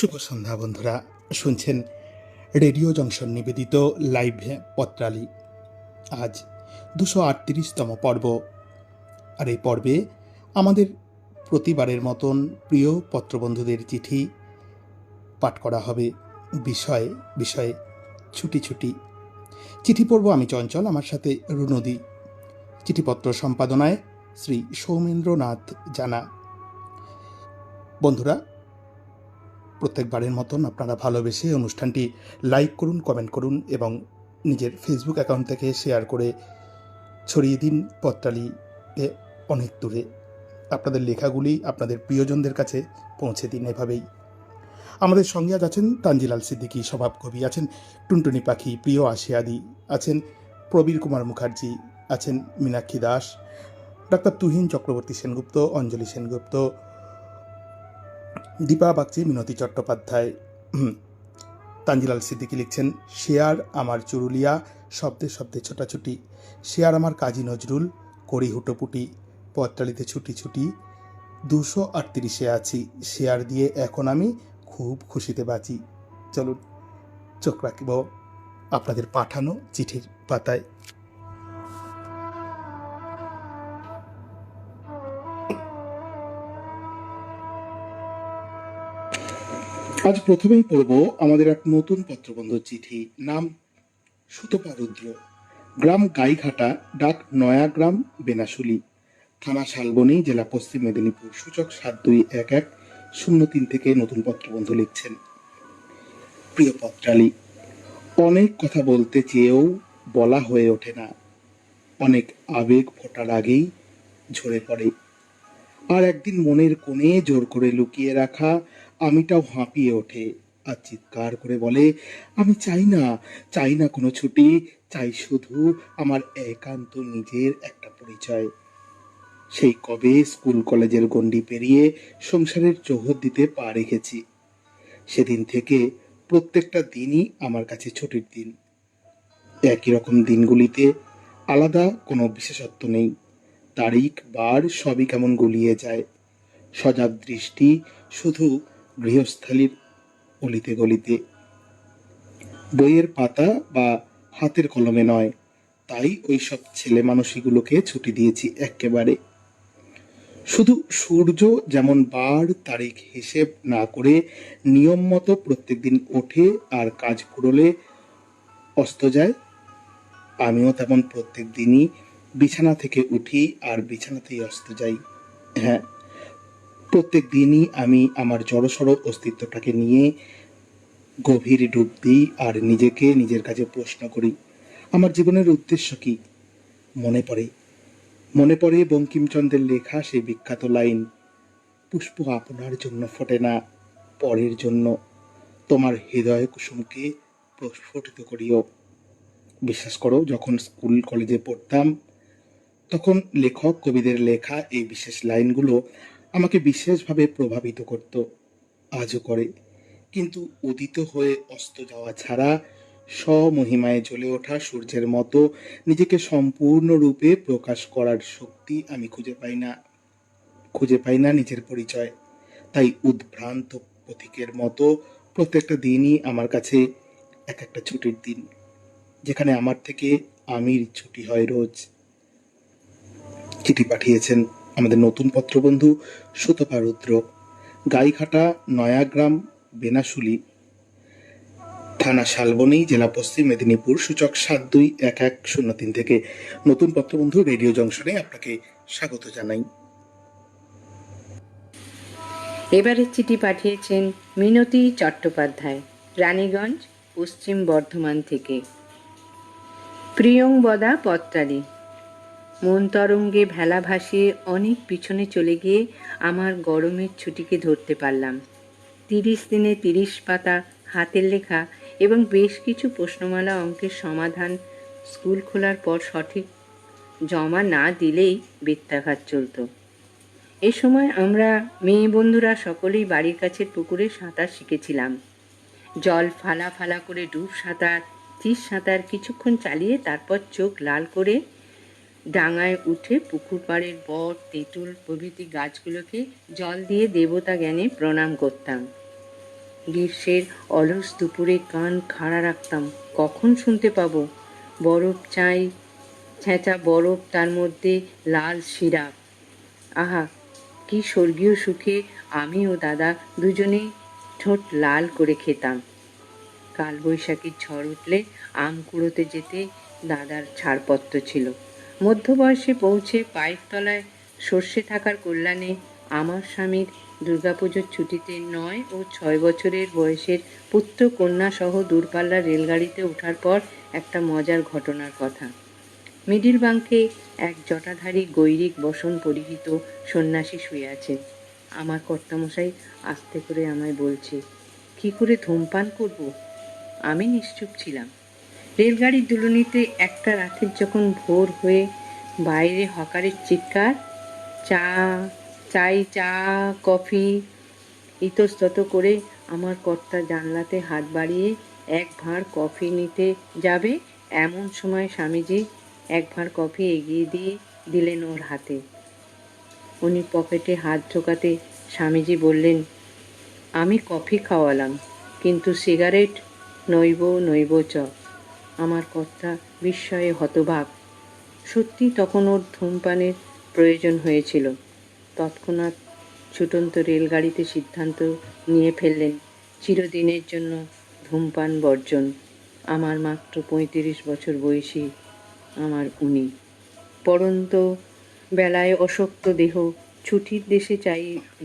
শুভ সন্ধ্যা বন্ধুরা, শুনছেন radio junction নিবেদিত লাইভ পত্রালি। আজ 238তম পর্ব। আর এই পর্বে আমাদের প্রতিবারের মতন প্রিয় পত্রবন্ধুদের চিঠি পাঠ করা হবে। বিষয়ে বিষয়ে ছুটি ছুটি। চিঠি পড়ব আমি চঞ্চল, আমার সাথে রুনদী। চিঠিপত্র সম্পাদনায় শ্রী সৌমেন্দ্রনাথ জানা। বন্ধুরা, প্রত্যেকবারের মতন আপনারা ভালোবেসে অনুষ্ঠানটি লাইক করুন, কমেন্ট করুন এবং নিজের ফেসবুক অ্যাকাউন্ট থেকে শেয়ার করে ছড়িয়ে দিন পত্রালিতে অনেক দূরে। আপনাদের লেখাগুলি আপনাদের প্রিয়জনদের কাছে পৌঁছে দিন। এভাবেই আমাদের সঙ্গে আজ আছেন তানজিলাল সিদ্দিকী, স্বভাব কবি, আছেন টুনটুনি পাখি, প্রিয় আশিয়াদি, আছেন প্রবীর কুমার মুখার্জি, আছেন মীনাক্ষী দাস, ডাক্তার তুহিন চক্রবর্তী সেনগুপ্ত, অঞ্জলি সেনগুপ্ত, দীপা বাগচি, মিনতি চট্টোপাধ্যায়। তানজিলাল সিদ্দিকী লিখছেন, শেয়ার আমার চুরুলিয়া, শব্দে শব্দে ছোটাছুটি, শেয়ার আমার কাজী নজরুল, করি হুটোপুটি, পত্রালিতে ছুটি ছুটি, 238-এ আছি, শেয়ার দিয়ে এখন আমি খুব খুশিতে বাঁচি। চলুন চোখ রাখব আপনাদের পাঠানো চিঠির পাতায়। আজ প্রথমেই পড়ব আমাদের এক নতুন পত্রবন্ধুর চিঠি। নাম সুতপা রুদ্র, গ্রাম গাইঘাটা, ডাক নয়াগ্রাম, বেনাশুলি, থানা শালবনী, জেলা পশ্চিম মেদিনীপুর। সূচক 721103 থেকে নতুন পত্রবন্ধু লিখছেন, প্রিয় পত্রালি, অনেক কথা বলতে চেয়েও বলা হয়ে ওঠে না। অনেক আবেগ ফোটার আগেই ঝরে পড়ে। আর একদিন মনের কোণে জোর করে লুকিয়ে রাখা আমিটাও হাঁপিয়ে ওঠে আর চিৎকার করে বলে, আমি চাই না কোনো ছুটি, চাই শুধু আমার একান্ত নিজের একটা পরিচয়। সেই কবে স্কুল কলেজের গণ্ডি পেরিয়ে সংসারের চৌহদ দিতে পা রেখেছি, সেদিন থেকে প্রত্যেকটা দিনই আমার কাছে ছুটির দিন। একই রকম দিনগুলিতে আলাদা কোনো বিশেষত্ব নেই। তারিখ বার সবই কেমন গুলিয়ে যায়। সজাগ দৃষ্টি শুধু গৃহস্থালির অলিতে গলিতে, বইয়ের পাতা বা হাতের কলমে নয়। তাই ওই সব ছেলে মানুষগুলোকে ছুটি দিয়েছি একেবারে। শুধু সূর্য যেমন বার তারিখ হিসেব না করে নিয়ম মতো প্রত্যেক দিন ওঠে আর কাজ কুড়োলে অস্ত যায়, আমিও তেমন প্রত্যেক দিনই বিছানা থেকে উঠি আর বিছানাতেই অস্ত যাই। হ্যাঁ, প্রত্যেক দিনই আমি আমার জড়সড় অস্তিত্বটাকে নিয়ে গভীর ডুব দিই আর নিজেকে নিজের কাছে প্রশ্ন করি, আমার জীবনের উদ্দেশ্য কি? মনে পড়ে বঙ্কিমচন্দ্রের লেখা সেই বিখ্যাত লাইন, পুষ্প আপনার জন্য ফোটে না, পরের জন্য, তোমার হৃদয় কুসুমকে প্রস্ফুটিত করিও। বিশ্বাস করো, যখন স্কুল কলেজে পড়তাম তখন লেখক কবিদের লেখা এই বিশেষ লাইনগুলো আমাকে বিশেষভাবে প্রভাবিত করত, আজও করে। কিন্তু উদিত হয়ে অস্ত যাওয়া ছাড়া স্বমহিমায় জ্বলে ওঠা সূর্যের মতো নিজেকে সম্পূর্ণরূপে প্রকাশ করার শক্তি আমি খুঁজে পাই না নিজের পরিচয়। তাই উদ্ভ্রান্ত পথিকের মতো প্রত্যেকটা দিনই আমার কাছে এক একটা ছুটির দিন, যেখানে আমার থেকে আমির ছুটি হয় রোজ। চিঠি পাঠিয়েছেন আমাদের নতুন পত্রবন্ধু সুতপা রুদ্র, গাইঘাটা, নয়াগ্রাম, বেনাশুলি, থানা শালবনী, জেলা পশ্চিম মেদিনীপুর। সূচক 721103 থেকে নতুন পত্রবন্ধু রেডিও জংশনে আপনাকে স্বাগত জানাই। এবারের চিঠি পাঠিয়েছেন মিনতি চট্টোপাধ্যায়, রানীগঞ্জ, পশ্চিম বর্ধমান থেকে। প্রিয়ংবদা পত্রালি, মন তরঙ্গে ভেলা ভাসিয়ে অনেক পিছনে চলে গিয়ে আমার গরমের ছুটিকে ধরতে পারলাম। 30 দিনে 30 পাতা হাতের লেখা এবং বেশ কিছু প্রশ্নমালা অঙ্কের সমাধান স্কুল খোলার পর সঠিক জমা না দিলেই বেত্যাঘাত চলত। এ সময় আমরা মেয়ে বন্ধুরা সকলেই বাড়ির কাছের পুকুরে সাঁতার শিখেছিলাম। জল ফালা ফালা করে ডুব সাঁতার, চিস সাঁতার কিছুক্ষণ চালিয়ে তারপর চোখ লাল করে ডাঙায় উঠে পুকুর পাড়ের বট, তেঁতুল প্রভৃতি গাছগুলোকে জল দিয়ে দেবতা জ্ঞানে প্রণাম করতাম। গ্রীষ্মের অলস দুপুরে কান খাড়া রাখতাম, কখন শুনতে পাবো। বরফ চাই, ছেঁচা বরফ, তার মধ্যে লাল সিরাপ। আহা, কি স্বর্গীয় সুখে আমি ও দাদা দুজনেই ঠোঁট লাল করে খেতাম। কালবৈশাখীর ঝড় উঠলে আম কুড়োতে যেতে দাদার ছাড়পত্র ছিল। মধ্যবয়সে পৌঁছে পায়ের তলায় সর্ষে থাকার কল্যাণে আমার স্বামীর দুর্গাপুজোর ছুটিতে 9 ও 6 বছরের বয়সের পুত্র কন্যা সহ দূরপাল্লার রেলগাড়িতে ওঠার পর একটা মজার ঘটনার কথা। মিডিল বাঙ্কে এক জটাধারী গৈরিক বসন পরিহিত সন্ন্যাসী শুয়ে আছেন। আমার কর্তামশাই আস্তে করে আমায় বলছে, কি করে ধূমপান করব? আমি নিশ্চুপ ছিলাম। রেলগাড়ির দুলুনিতে একটা রাতের যখন ভোর হয়ে বাইরে হকারের চিৎকার, চা চাই, চা, কফি, ইতস্তত করে আমার কর্তা জানলাতে হাত বাড়িয়ে এক ভাঁড় কফি নিতে যাবে, এমন সময় স্বামীজি এক ভাঁড় কফি এগিয়ে দিয়ে দিলেন ওর হাতে। উনি পকেটে হাত ঢোকাতে স্বামীজি বললেন, আমি কফি খাওয়ালাম, কিন্তু সিগারেট নইব নইব চ। আমার কর্তা বিস্ময়ে হতবাক। সত্যি তখন ওর ধূমপানের প্রয়োজন হয়েছিল। তৎক্ষণাৎ ছুটন্ত রেলগাড়িতে সিদ্ধান্ত নিয়ে ফেললেন চিরদিনের জন্য ধূমপান বর্জন। আমার মাত্র 35 বছর বয়সী আমার উনি। পড়ন্ত বেলায় অশক্ত দেহ ছুটির দেশে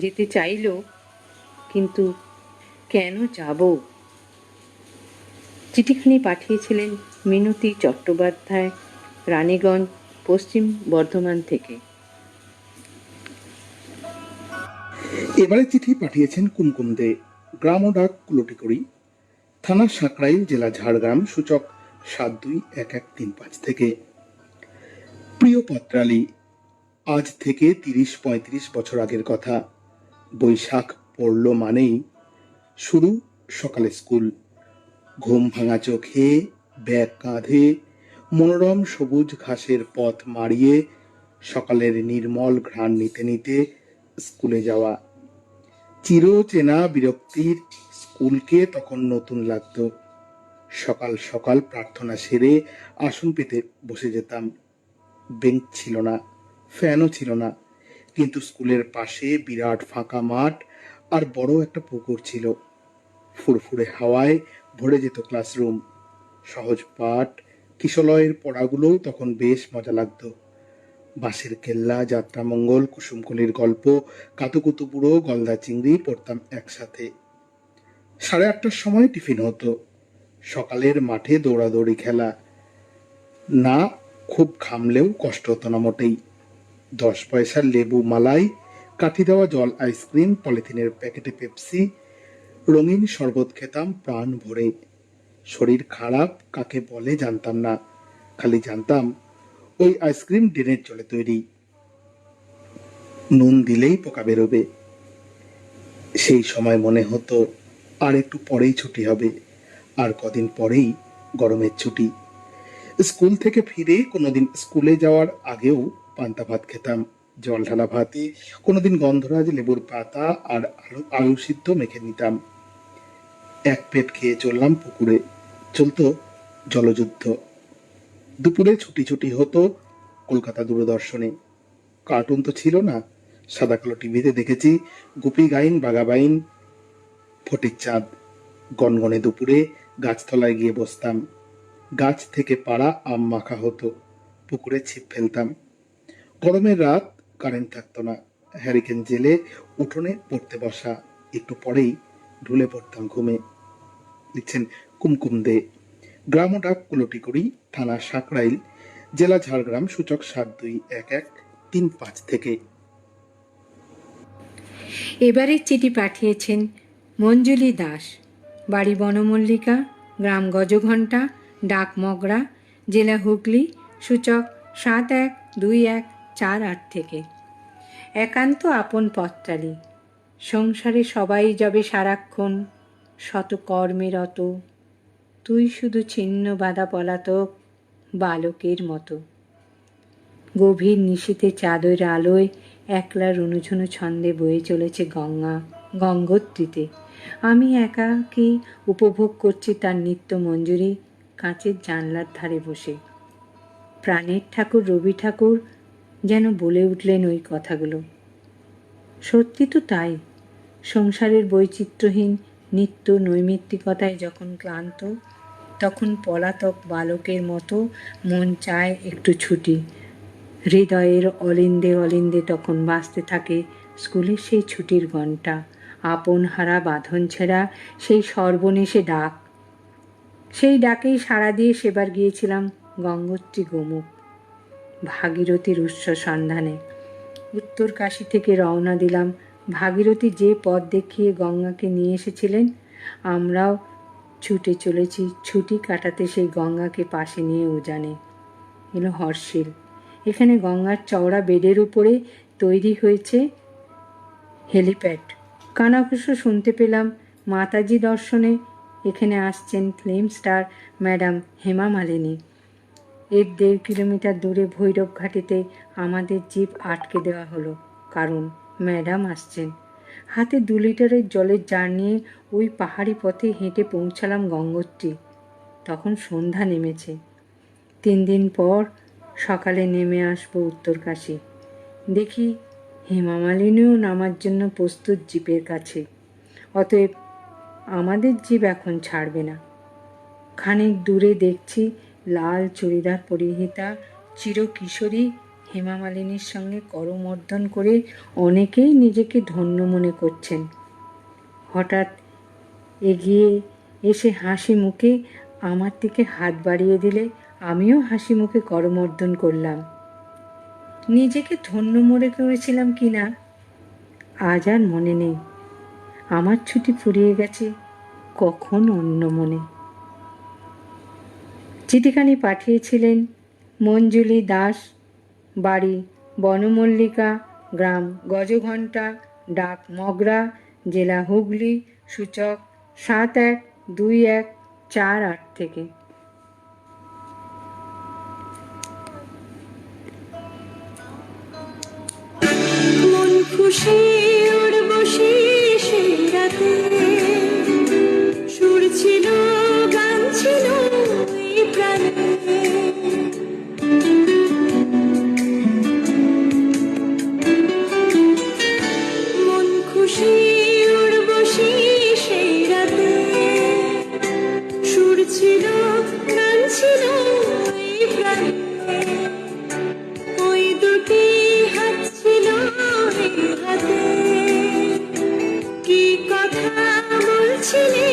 যেতে চাইল, কিন্তু কেন যাব? চিঠিখানি পাঠিয়েছিলেন মিনতি চট্টোপাধ্যায়, রানীগঞ্জ, পশ্চিম বর্ধমান থেকে। এবারে চিঠি পাঠিয়েছেন কুমকুম দে, গ্রাম ও ডাক কুলটিকড়ি, থানা সাঁকরাইল, জেলা ঝাড়গ্রাম, সূচক 721135 থেকে। প্রিয় পত্রালী, আজ থেকে 30-35 বছর আগের কথা। বৈশাখ পড়ল মানেই শুরু সকালে স্কুল। ঘুম ভাঙা চোখে, ব্যাগ কাঁধে, মনোরম সবুজ ঘাসের পথ মাড়িয়ে সকালের নির্মল ঘ্রাণ নিতে নিতে স্কুলে যাওয়া। চিরচেনা বিরক্তির স্কুলকে তখন নতুন লাগতো। সকাল সকাল প্রার্থনা সেরে আসন পেতে বসে যেতাম। বেঞ্চ ছিল না, ফ্যানও ছিল না, কিন্তু স্কুলের পাশে বিরাট ফাঁকা মাঠ আর বড় একটা পুকুর ছিল। ফুরফুরে হাওয়ায় ভরে যেত ক্লাসরুম। সহজ পাঠ, কিশলয়ের পড়াগুলোও তখন বেশ মজা লাগতো। বাঁশের কেল্লা, যাত্রামঙ্গল, কুসুমকলির গল্প, কাতুকুতু বুড়ো, গলদা চিংড়ি পড়তাম একসাথে। 8:30টার সময় টিফিন হতো। সকালের মাঠে দৌড়াদৌড়ি খেলা। না, খুব ঘামলেও কষ্ট হতো না মোটেই। 10 পয়সার লেবু মালাই, কাঠি দেওয়া জল আইসক্রিম, পলিথিনের প্যাকেটে পেপসি, রঙিন শরবত খেতাম প্রাণ ভরে। শরীর খারাপ কাকে বলে জানতাম না, খালি জানতাম ওই আইসক্রিম ড্রেনের জলে তৈরি, নুন দিলেই পোকা বেরোবে। সেই সময় মনে হতো আর একটু পরেই ছুটি হবে, আর কদিন পরেই গরমের ছুটি। স্কুল থেকে ফিরে কোনোদিন স্কুলে যাওয়ার আগেও পান্তা ভাত খেতাম, জল ঢালা ভাতে কোনোদিন গন্ধরাজ লেবুর পাতা আর আলু সিদ্ধ মেখে নিতাম। এক পেট খেয়ে চললাম পুকুরে, চলতো জলযুদ্ধ। দুপুরে ছুটি ছুটি হতো কলকাতা দূরদর্শনে। কার্টুন তো ছিল না, সাদা কালো টিভিতে দেখেছি গুপি গাইন, বাঘাবাইন, ফটিক চাঁদ। গনগনে দুপুরে গাছতলায় গিয়ে বসতাম। গাছ থেকে পাড়া আম মাখা হতো, পুকুরে ছিপ ফেলতাম। গরমের রাত, কারেন্ট থাকতো না, হ্যারিকেন জেলে উঠোনে পড়তে বসা, একটু পরেই ঢুলে পড়তাম ঘুমে। লিখছেন কুমকুম দে, গ্রাম ও ডাক কুলটিকড়ি, থানা সাঁকরাইল, জেলা ঝাড়গ্রাম, সূচক 721135 থেকে। এবারের চিঠি পাঠিয়েছেন মঞ্জুলি দাস, বাড়ি বনমল্লিকা, গ্রাম গজঘণ্টা, ডাক মগরা, জেলা হুগলি, সূচক 712148 থেকে। একান্ত আপন পত্রালী, সংসারে সবাই যাবে সারাক্ষণ, শত কর্মে রত, তুই শুধু ছিন্ন বাঁধা পলাতক বালকের মতো। গভীর নিশীথে চাঁদের আলোয় একলা রুনুঝুনু ছন্দে বয়ে চলেছে গঙ্গোত্রীতে। আমি একাকী উপভোগ করছি তার নিত্য মঞ্জুরি কাঁচের জানলার ধারে বসে। প্রাণের ঠাকুর রবি ঠাকুর যেন বলে উঠলেন ওই কথাগুলো। সত্যি তো তাই। সংসারের বৈচিত্র্যহীন নিত্য নৈমিত্তিকতায় যখন ক্লান্ত, তখন পলাতক বালকের মতো মন চায় একটু ছুটি। হৃদয়ের অলিন্দে অলিন্দে তখন বাজতে থাকে স্কুলের সেই ছুটির ঘণ্টা, আপন হারা বাঁধন ছেঁড়া সেই সর্বনেশে ডাক। সেই ডাকেই সাড়া দিয়ে সেবার গিয়েছিলাম গঙ্গোত্রী গোমুখ, ভাগীরথীর উৎস সন্ধানে। উত্তর কাশী থেকে রওনা দিলাম। ভাগীরথী যে পথ দেখিয়ে গঙ্গাকে নিয়ে এসেছিলেন, আমরাও ছুটে চলেছি ছুটি কাটাতে সেই গঙ্গাকে পাশে নিয়ে উজানে। এলো হর্ষিল। এখানে গঙ্গার চওড়া বেডের উপরে তৈরি হয়েছে হেলিপ্যাড। কানাঘুষো শুনতে পেলাম মাতাজি দর্শনে এখানে আসছেন film star madam Hema Malini. এর 1.5 কিলোমিটার দূরে ভৈরব ঘাটিতে আমাদের জিপ আটকে দেওয়া হলো, কারণ ম্যাডাম আসছেন। হাতে 2 লিটারের জলের জার নিয়ে ওই পাহাড়ি পথে হেঁটে পৌঁছালাম গঙ্গোত্রী। তখন সন্ধ্যা নেমেছে। 3 দিন পর সকালে নেমে আসবো উত্তরকাশী। দেখি হেমা মালিনীও নামার জন্য প্রস্তুত জিপের কাছে। অতএব আমাদের জিপ এখন ছাড়বে না। খানিক দূরে দেখছি লাল চুড়িদার পরিহিতা চিরকিশোরী হেমা মালিনীর সঙ্গে করমর্দন করে অনেকেই নিজেকে ধন্য মনে করছেন। হঠাৎ এগিয়ে এসে হাসি মুখে আমার দিকে হাত বাড়িয়ে দিলে আমিও হাসি মুখে করমর্দন করলাম। নিজেকে ধন্য মনে করেছিলাম কি না আজ আর মনে নেই। আমার ছুটি ফুরিয়ে গেছে কখন অন্য মনে। চিঠিখানি পাঠিয়েছিলেন মঞ্জুলি দাস, বাড়ি বনমল্লিকা, গ্রাম গজঘণ্টা, ডাক মগরা, জেলা হুগলি, সূচক 712148 থেকে। মন খুশি উর্বশী সেই রাতে, সুর ছিল গান ছিল এই প্রাণে। মন খুশি উর্বশী সেই রাতে, সুর ছিল গান ছিল এই প্রাণে। ওই দুটি হাত ছিল এই হাতে, কি কথা বলছিলে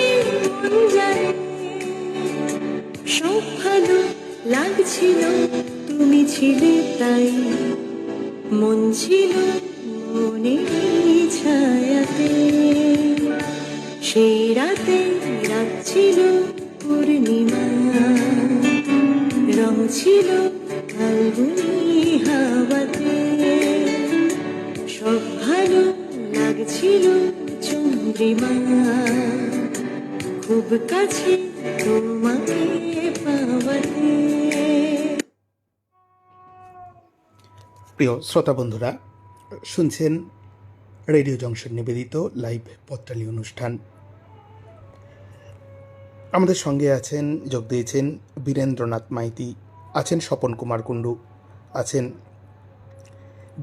মন জানে। সব ভালো লাগছিল তুমি ছিলে তাই, মন ছিল মনের ছায়াতে। সেই রাতে রাত ছিল পূর্ণিমা, রং ছিল ফাল্গুনি হাওয়াতে। সব ভালো লাগছিল চন্দ্রিমা, খুব কাছে তোমাকে পাওয়াতে। প্রিয় শ্রোতা বন্ধুরা, শুনছেন রেডিও জংশন নিবেদিত লাইভ পত্রালি অনুষ্ঠান। আমাদের সঙ্গে আছেন, যোগ দিয়েছেন বীরেন্দ্রনাথ মাইতি, আছেন স্বপন কুমার কুণ্ডু, আছেন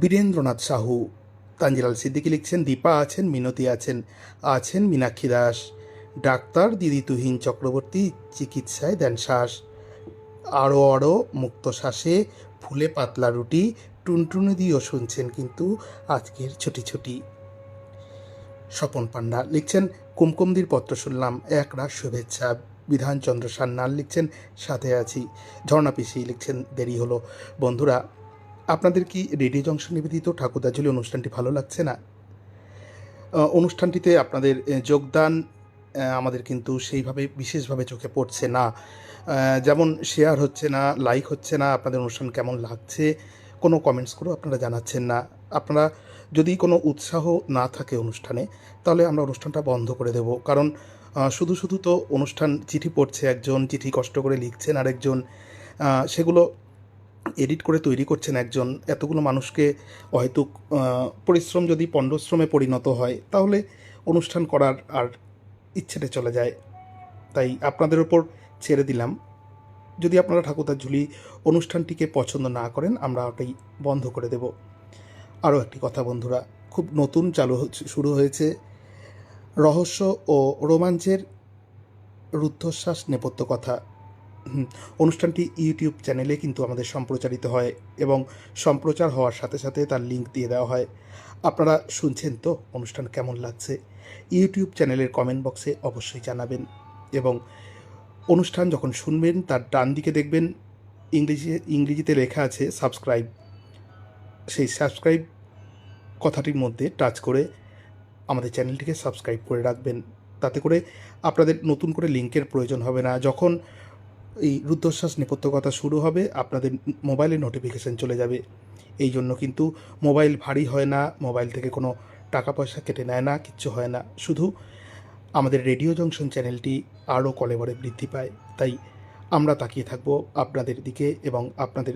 বীরেন্দ্রনাথ সাহু, তানজিলাল সিদ্দিকী লিখছেন, দীপা আছেন, মিনতি আছেন, আছেন মীনাক্ষী দাস, ডাক্তার দিদি তুহিন চক্রবর্তী চিকিৎসায় দেন শ্বাস, আরও আরও মুক্ত শ্বাসে ফুলে পাতলা রুটি, টুনটুনি দিয়েও শুনছেন কিন্তু আজকের ছুটি ছুটি। স্বপন পান্ডা লিখছেন, কুমকুমদির পত্র শুনলাম, এক রাত শুভেচ্ছা। বিধানচন্দ্র সান্যাল লিখছেন, সাথে আছি। ঝর্ণা পিসি লিখছেন, দেরি হলো। বন্ধুরা, আপনাদের কি রেডিও জংশন নিবেদিত ঠাকুরদাঝুলি অনুষ্ঠানটি ভালো লাগছে না? অনুষ্ঠানটিতে আপনাদের যোগদান আমাদের কিন্তু সেইভাবে বিশেষভাবে চোখে পড়ছে না। যেমন শেয়ার হচ্ছে না, লাইক হচ্ছে না, আপনাদের অনুষ্ঠান কেমন লাগছে কোনো কমেন্টস করেও আপনারা জানাচ্ছেন না। আপনারা যদি কোনো উৎসাহ না থাকে অনুষ্ঠানে, তাহলে আমরা অনুষ্ঠানটা বন্ধ করে দেব। কারণ শুধু শুধু তো অনুষ্ঠান চিঠি পড়ছে একজন, চিঠি কষ্ট করে লিখছেন আরেকজন, সেগুলো এডিট করে তৈরি করছেন একজন। এতগুলো মানুষকে হয়তো পরিশ্রম যদি পণ্ডশ্রমে পরিণত হয়, তাহলে অনুষ্ঠান করার আর ইচ্ছেটা চলে যায়। তাই আপনাদের ওপর ছেড়ে দিলাম। যদি আপনারা ঠাকুরদার ঝুলি অনুষ্ঠানটিকে পছন্দ না করেন, আমরা ওটাই বন্ধ করে দেব। আরও একটি কথা বন্ধুরা, খুব নতুন শুরু হয়েছে রহস্য ও রোমাঞ্চের রুদ্ধশ্বাস নেপথ্য কথা। অনুষ্ঠানটি ইউটিউব চ্যানেলে কিন্তু আমাদের সম্প্রচারিত হয় এবং সম্প্রচার হওয়ার সাথে সাথে তার লিঙ্ক দিয়ে দেওয়া হয়। আপনারা শুনছেন তো অনুষ্ঠান কেমন লাগছে? ইউটিউব চ্যানেলের কমেন্ট বক্সে অবশ্যই জানাবেন। এবং অনুষ্ঠান যখন শুনবেন তার ডান দিকে দেখবেন ইংরেজিতে লেখা আছে সাবস্ক্রাইব। সেই সাবস্ক্রাইব কথাটির মধ্যে টাচ করে আমাদের চ্যানেলটিকে সাবস্ক্রাইব করে রাখবেন। তাতে করে আপনাদের নতুন করে লিঙ্কের প্রয়োজন হবে না। যখন এই রুদ্ধশ্বাস নেপথ্য কথা শুরু হবে, আপনাদের মোবাইলে নোটিফিকেশান চলে যাবে। এই জন্য কিন্তু মোবাইল ভারী হয় না, মোবাইল থেকে কোনো টাকা পয়সা কেটে নেয় না, কিচ্ছু হয় না। শুধু আমাদের রেডিও জংশন চ্যানেলটি আরও কলেবরে বৃদ্ধি পায়। তাই আমরা তাকিয়ে থাকব আপনাদের দিকে এবং আপনাদের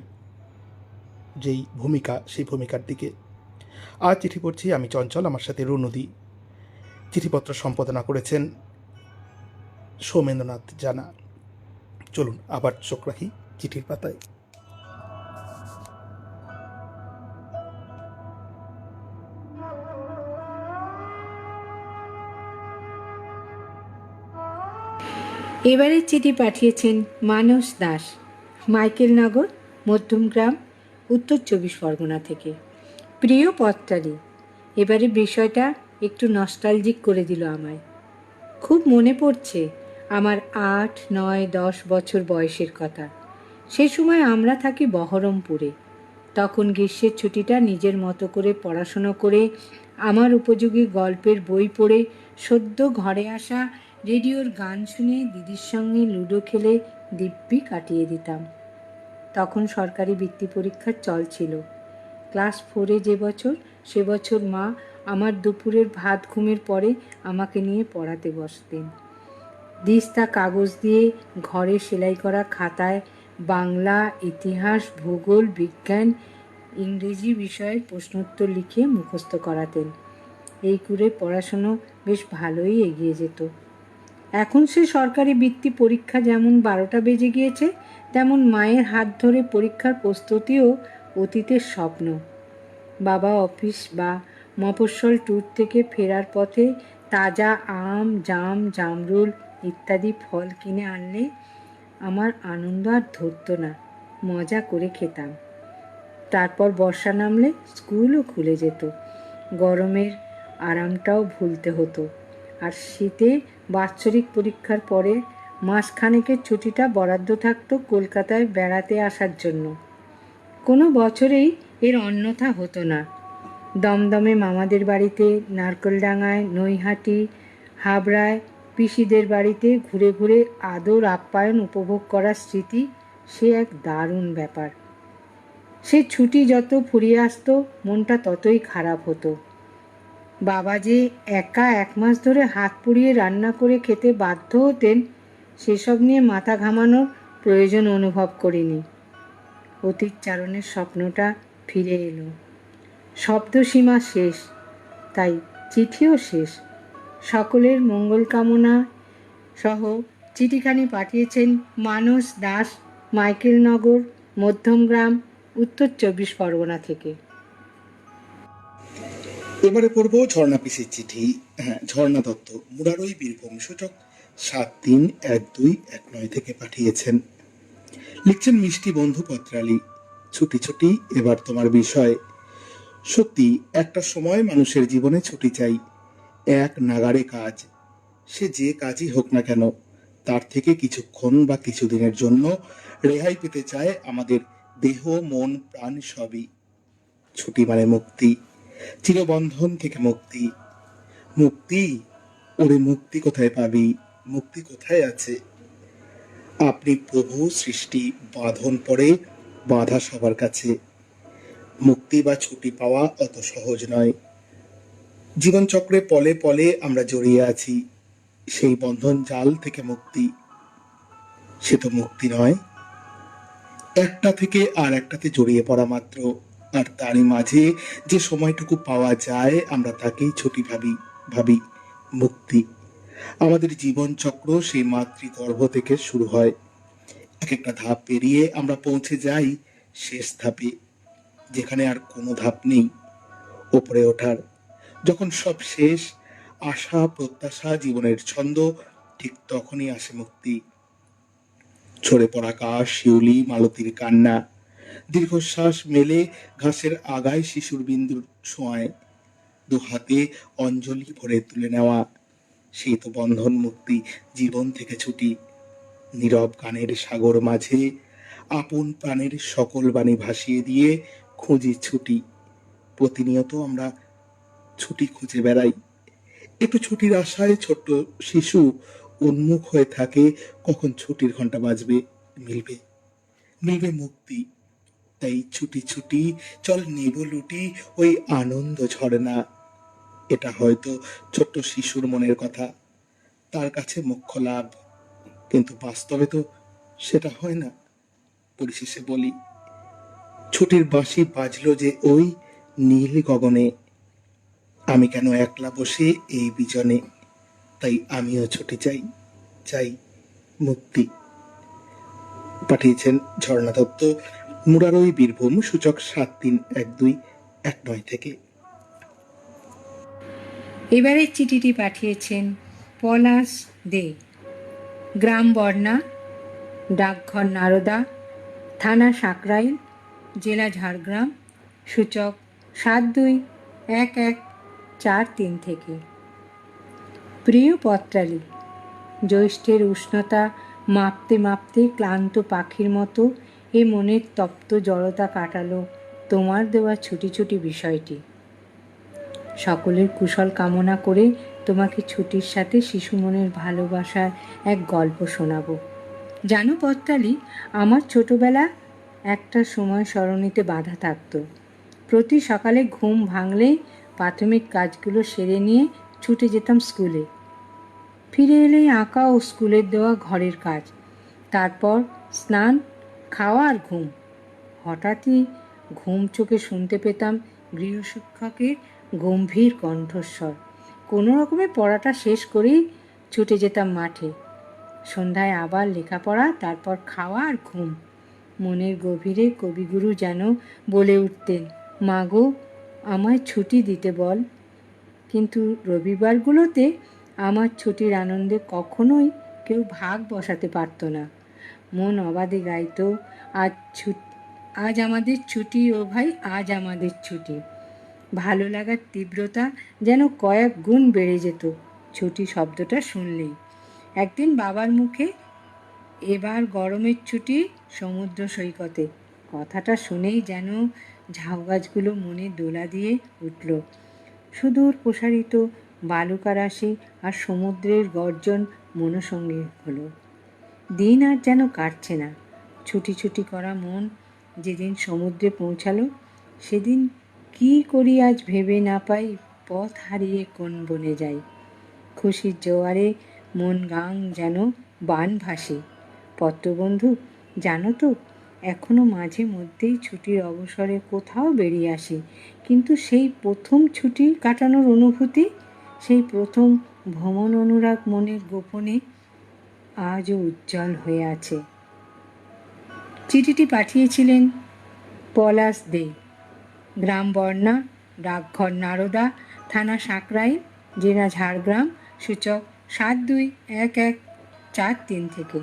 যেই ভূমিকা, সেই ভূমিকার দিকে। আজ চিঠি পড়ছি আমি চঞ্চল, আমার সাথে রুনুদি। চিঠিপত্র সম্পাদনা করেছেন সৌমেন্দ্রনাথ জানা। চলুন আবার চোখ রাখি চিঠির পাতায়। এবারের চিঠি পাঠিয়েছেন মানস দাস, মাইকেলনগর, মধ্যমগ্রাম, উত্তর 24 পরগনা থেকে। প্রিয় পত্রাদি, এবারে বিষয়টা একটু নস্টালজিক করে দিল আমায়। খুব মনে পড়ছে আমার 8, 9, 10 বছর বয়সের কথা। সে সময় আমরা থাকি বহরমপুরে। তখন গ্রীষ্মের ছুটিটা নিজের মতো করে পড়াশুনো করে, আমার উপযোগী গল্পের বই পড়ে, সদ্য ঘরে আসা রেডিওর গান শুনে দিদির সঙ্গে লুডো খেলে দিব্যি কাটিয়ে দিতাম। তখন সরকারি বৃত্তি পরীক্ষার চল ছিল। ক্লাস 4-এ যে বছর, সে বছর মা আমার দুপুরের ভাত ঘুমের পরে আমাকে নিয়ে পড়াতে বসতেন। দিস্তা কাগজ দিয়ে ঘরে সেলাই করা খাতায় বাংলা, ইতিহাস, ভূগোল, বিজ্ঞান, ইংরেজি বিষয়ের প্রশ্নোত্তর লিখে মুখস্থ করাতেন। এই করে পড়াশুনো বেশ ভালোই এগিয়ে যেত। এখন সে সরকারি বৃত্তি পরীক্ষা যেমন 12টা বেজে গিয়েছে, তেমন মায়ের হাত ধরে পরীক্ষার প্রস্তুতিও অতীতের স্বপ্ন। বাবা অফিস বা মফস্বল ট্যুর থেকে ফেরার পথে তাজা আম, জাম, জামরুল ইত্যাদি ফল কিনে আনলে আমার আনন্দ আর ধরত না, মজা করে খেতাম। তারপর বর্ষা নামলে স্কুলও খুলে যেত, গরমের আরামটাও ভুলতে হতো। আর শীতে বাৎসরিক পরীক্ষার পরে মাসখানেকের ছুটিটা বরাদ্দ থাকতো কলকাতায় বেড়াতে আসার জন্য। কোনো বছরেই এর অন্যথা হতো না। দমদমে মামাদের বাড়িতে, নারকেলডাঙায়, নৈহাটি, হাবড়ায় পিসিদের বাড়িতে ঘুরে ঘুরে আদর আপ্যায়ন উপভোগ করার স্মৃতি সে এক দারুণ ব্যাপার। সে ছুটি যত ফুরিয়ে আসতো, মনটা ততই খারাপ হতো। বাবা যে একা 1 মাস ধরে হাত পুড়িয়ে রান্না করে খেতে বাধ্য হতেন, সেসব নিয়ে মাথা ঘামানোর প্রয়োজন অনুভব করিনি। অতীত চারণের স্বপ্নটা ফিরে এলো। শব্দসীমা শেষ, তাই চিঠিও শেষ। সকলের মঙ্গল কামনা সহ চিঠিখানি পাঠিয়েছেন মানস দাস, মাইকেলনগর, মধ্যমগ্রাম, উত্তর 24 পরগনা থেকে। এবারে পড়ব ঝর্ণা পিসির চিঠি। হ্যাঁ, ঝর্ণা দত্ত, মুরারই, বীরভূম। সূচক 731219 থেকে পাঠিয়েছেন। লিখছেন মিষ্টি বন্ধু পত্রালি। ছুটি ছুটি এবার তোমার বিষয়। সত্যি একটা সময় মানুষের জীবনে ছুটি চাই, এক নাগাড়ে কাজ। সে যে কাজই হোক না কেন, তার থেকে কিছুক্ষণ বা কিছুদিনের জন্য রেহাই পেতে চায় আমাদের দেহ, মন, প্রাণ সবই। ছুটি মানে মুক্তি, চিরবন্ধন থেকে মুক্তি। মুক্তি, ওরে মুক্তি কোথায় পাবি? মুক্তি কোথায় আছে? আপনি প্রভু, সৃষ্টি, বাঁধন পড়ে বাঁধা সবার কাছে। মুক্তি বা ছুটি পাওয়া অত সহজ নয়। জীবনচক্রে পলে পলে আমরা জড়িয়ে আছি। সেই বন্ধন জাল থেকে মুক্তি, সে তো মুক্তি নয়। একটা থেকে আর একটাতে জড়িয়ে পড়া মাত্র। আর তারই মাঝে যে সময়টুকু পাওয়া যায়, আমরা তাকেই ছুটি ভাবি মুক্তি। আমাদের জীবন চক্র সেই মাতৃগর্ভ থেকে শুরু হয়। এক একটা ধাপ পেরিয়ে আমরা পৌঁছে যাই শেষ ধাপে, যেখানে আর কোনো ধাপ নেই ওপরে ওঠার। যখন সব শেষ, আশা প্রত্যাশা জীবনের ছন্দ, ঠিক তখনই আসে মুক্তি। ঝরে পড়া কাশ, শিউলি, মালতীর কান্না, দীর্ঘশ্বাস মেলে ঘাসের আগায় শিশুর বিন্দুর ছোঁয়ায় দু হাতে অঞ্জলি ভরে তুলে নেওয়া, সেই তো বন্ধন মুক্তি, জীবন থেকে ছুটি। নীরব গানের সাগর মাঝে আপন প্রাণের সকল বাণী ভাসিয়ে দিয়ে খুঁজি ছুটি। প্রতিনিয়ত আমরা ছুটি খুঁজে বেড়াই, একটু ছুটির আশায় ছোট্ট শিশু উন্মুখ হয়ে থাকে কখন ছুটির ঘন্টা বাজবে, মিলবে, মিলবে মুক্তি। তাই ছুটি ছুটি, চল নেব লুটি, ওই আনন্দ ঝরে না। এটা হয়তো ছোট্ট শিশুর মনের কথা, তার কাছে মোক্ষ লাভ, কিন্তু বাস্তবে তো সেটা হয় না। পরিশেষে বলি, ছুটির বাঁশি বাজলো যে ওই নীল গগনে, আমি কেন একলা বসে এই বিজনে, তাই আমিও ছুটি চাই, চাই মুক্তি। পাঠিয়েছেন ঝর্ণা দত্ত, মুরারই, বীরভূম, সূচক 731219 থেকে। এবারের চিঠিটি পাঠিয়েছেন পলাশ দে, গ্রাম বর্ণা, ডাকঘর নারদা, থানা সাকরাইল, জেলা ঝাড়গ্রাম, সূচক 721143 থেকে। প্রিয় পত্রালী, জ্যৈষ্ঠের উষ্ণতা মাপতে মাপতে ক্লান্ত পাখির মতো এ মনের তপ্ত জড়তা কাটালো তোমার দেওয়া ছুটি ছুটি বিষয়টি। সকলের কুশল কামনা করে তোমাকে ছুটির সাথে শিশু মনের ভালোবাসার এক গল্প শোনাবো। জানো পত্রালী, আমার ছোটবেলা একটা সময় সরণিতে বাঁধা থাকতো। প্রতি সকালে ঘুম ভাঙলেই প্রাথমিক কাজগুলো সেরে নিয়ে ছুটে যেতাম স্কুলে। ফিরে এলেই আঁকা ও স্কুলের দেওয়া ঘরের কাজ, তারপর স্নান, খাওয়া আর ঘুম। হঠাৎই ঘুম চোখে শুনতে পেতাম গৃহশিক্ষকের গম্ভীর কণ্ঠস্বর। কোনো রকমে পড়াটা শেষ করেই ছুটে যেতাম মাঠে। সন্ধ্যায় আবার লেখাপড়া, তারপর খাওয়া আর ঘুম। মনের গভীরে কবিগুরু যেন বলে উঠতেন, মা গো, আমায় ছুটি দিতে বল। কিন্তু রবিবারগুলোতে আমার ছুটির আনন্দে কখনোই কেউ ভাগ বসাতে পারতো না। মন অবাধে গাইতো, আজ আমাদের ছুটি ও ভাই, আজ আমাদের ছুটি। ভালো লাগার তীব্রতা যেন কয়েক গুণ বেড়ে যেত ছুটি শব্দটা শুনলেই। একদিন বাবার মুখে, এবার গরমের ছুটি সমুদ্র সৈকতে, কথাটা শুনেই যেন ঝাউ গাছগুলো মনে দোলা দিয়ে উঠল। সুদূর প্রসারিত বালুকারাশি আর সমুদ্রের গর্জন মনসঙ্গী হলো। দিন আর যেন কাটছে না। ছুটি ছুটি করা মন যেদিন সমুদ্রে পৌঁছালো, সেদিন কি করি আজ ভেবে না পাই, পথ হারিয়ে কোন বনে যাই। খুশির জোয়ারে মন গাং যেন বান ভাসে। পত্রবন্ধু, জানো তো, এখনো মাঝে মধ্যেই ছুটির অবসরে কোথাও বেরিয়ে আসি, কিন্তু সেই প্রথম ছুটি কাটানোর অনুভূতি, সেই প্রথম ভ্রমণ অনুরাগ মনের গোপনে আজও উজ্জ্বল হয়ে আছে। চিঠিটি পাঠিয়েছিলেন পলাশ দে, গ্রাম বর্ণা, ডাকঘর নারদা, থানা সাকরাইল, জেলা ঝাড়গ্রাম, সূচক 721143 থেকে।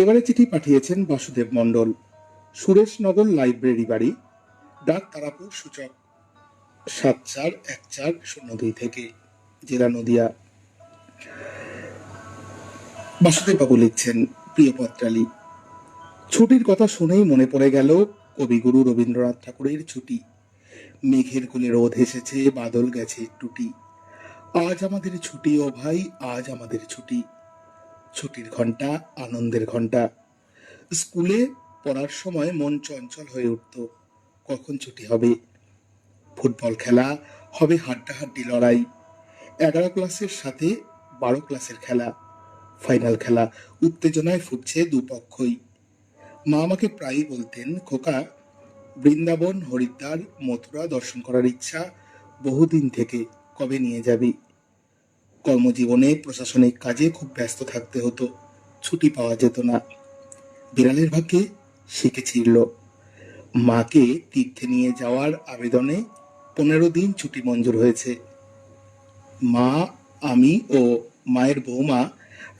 এবারে চিঠি পাঠিয়েছেন বাসুদেব মণ্ডল, সুরেশনগর লাইব্রেরি বাড়ি, ডাক তারাপুর, সূচক 741402 থেকে, জেলা নদিয়া। বাসুদেব বাবু লিখছেন, প্রিয় পত্রালী, ছুটির কথা শুনেই মনে পড়ে গেল কবিগুরু রবীন্দ্রনাথ ঠাকুরের ছুটি। মেঘের কোলে রোদ এসেছে, বাদল গেছে টুটি, আজ আমাদের ছুটি ও ভাই, আজ আমাদের ছুটি। ছুটির ঘন্টা, আনন্দের ঘন্টা। স্কুলে পড়ার সময় মন চঞ্চল হয়ে উঠত, কখন ছুটি হবে। ফুটবল খেলা হবে, হাড্ডাহাড্ডি লড়াই, 11 ক্লাসের সাথে 12 ক্লাসের খেলা, ফাইনাল খেলা, উত্তেজনায় ফুটছে দুপক্ষই। মা আমাকে প্রায়ই বলতেন, খোকা, বৃন্দাবন, হরিদ্বার, মথুরা দর্শন করার ইচ্ছা বহুদিন থেকে, কবে নিয়ে যাবি। কর্মজীবনে প্রশাসনিক কাজে খুব ব্যস্ত থাকতে হতো, ছুটি পাওয়া যেত না। বিড়ালের ভাগ্যে শিখে ছিল, মাকে তীর্থে নিয়ে যাওয়ার আবেদনে 15 দিন ছুটি মঞ্জুর হয়েছে। মা, আমি ও মায়ের বৌমা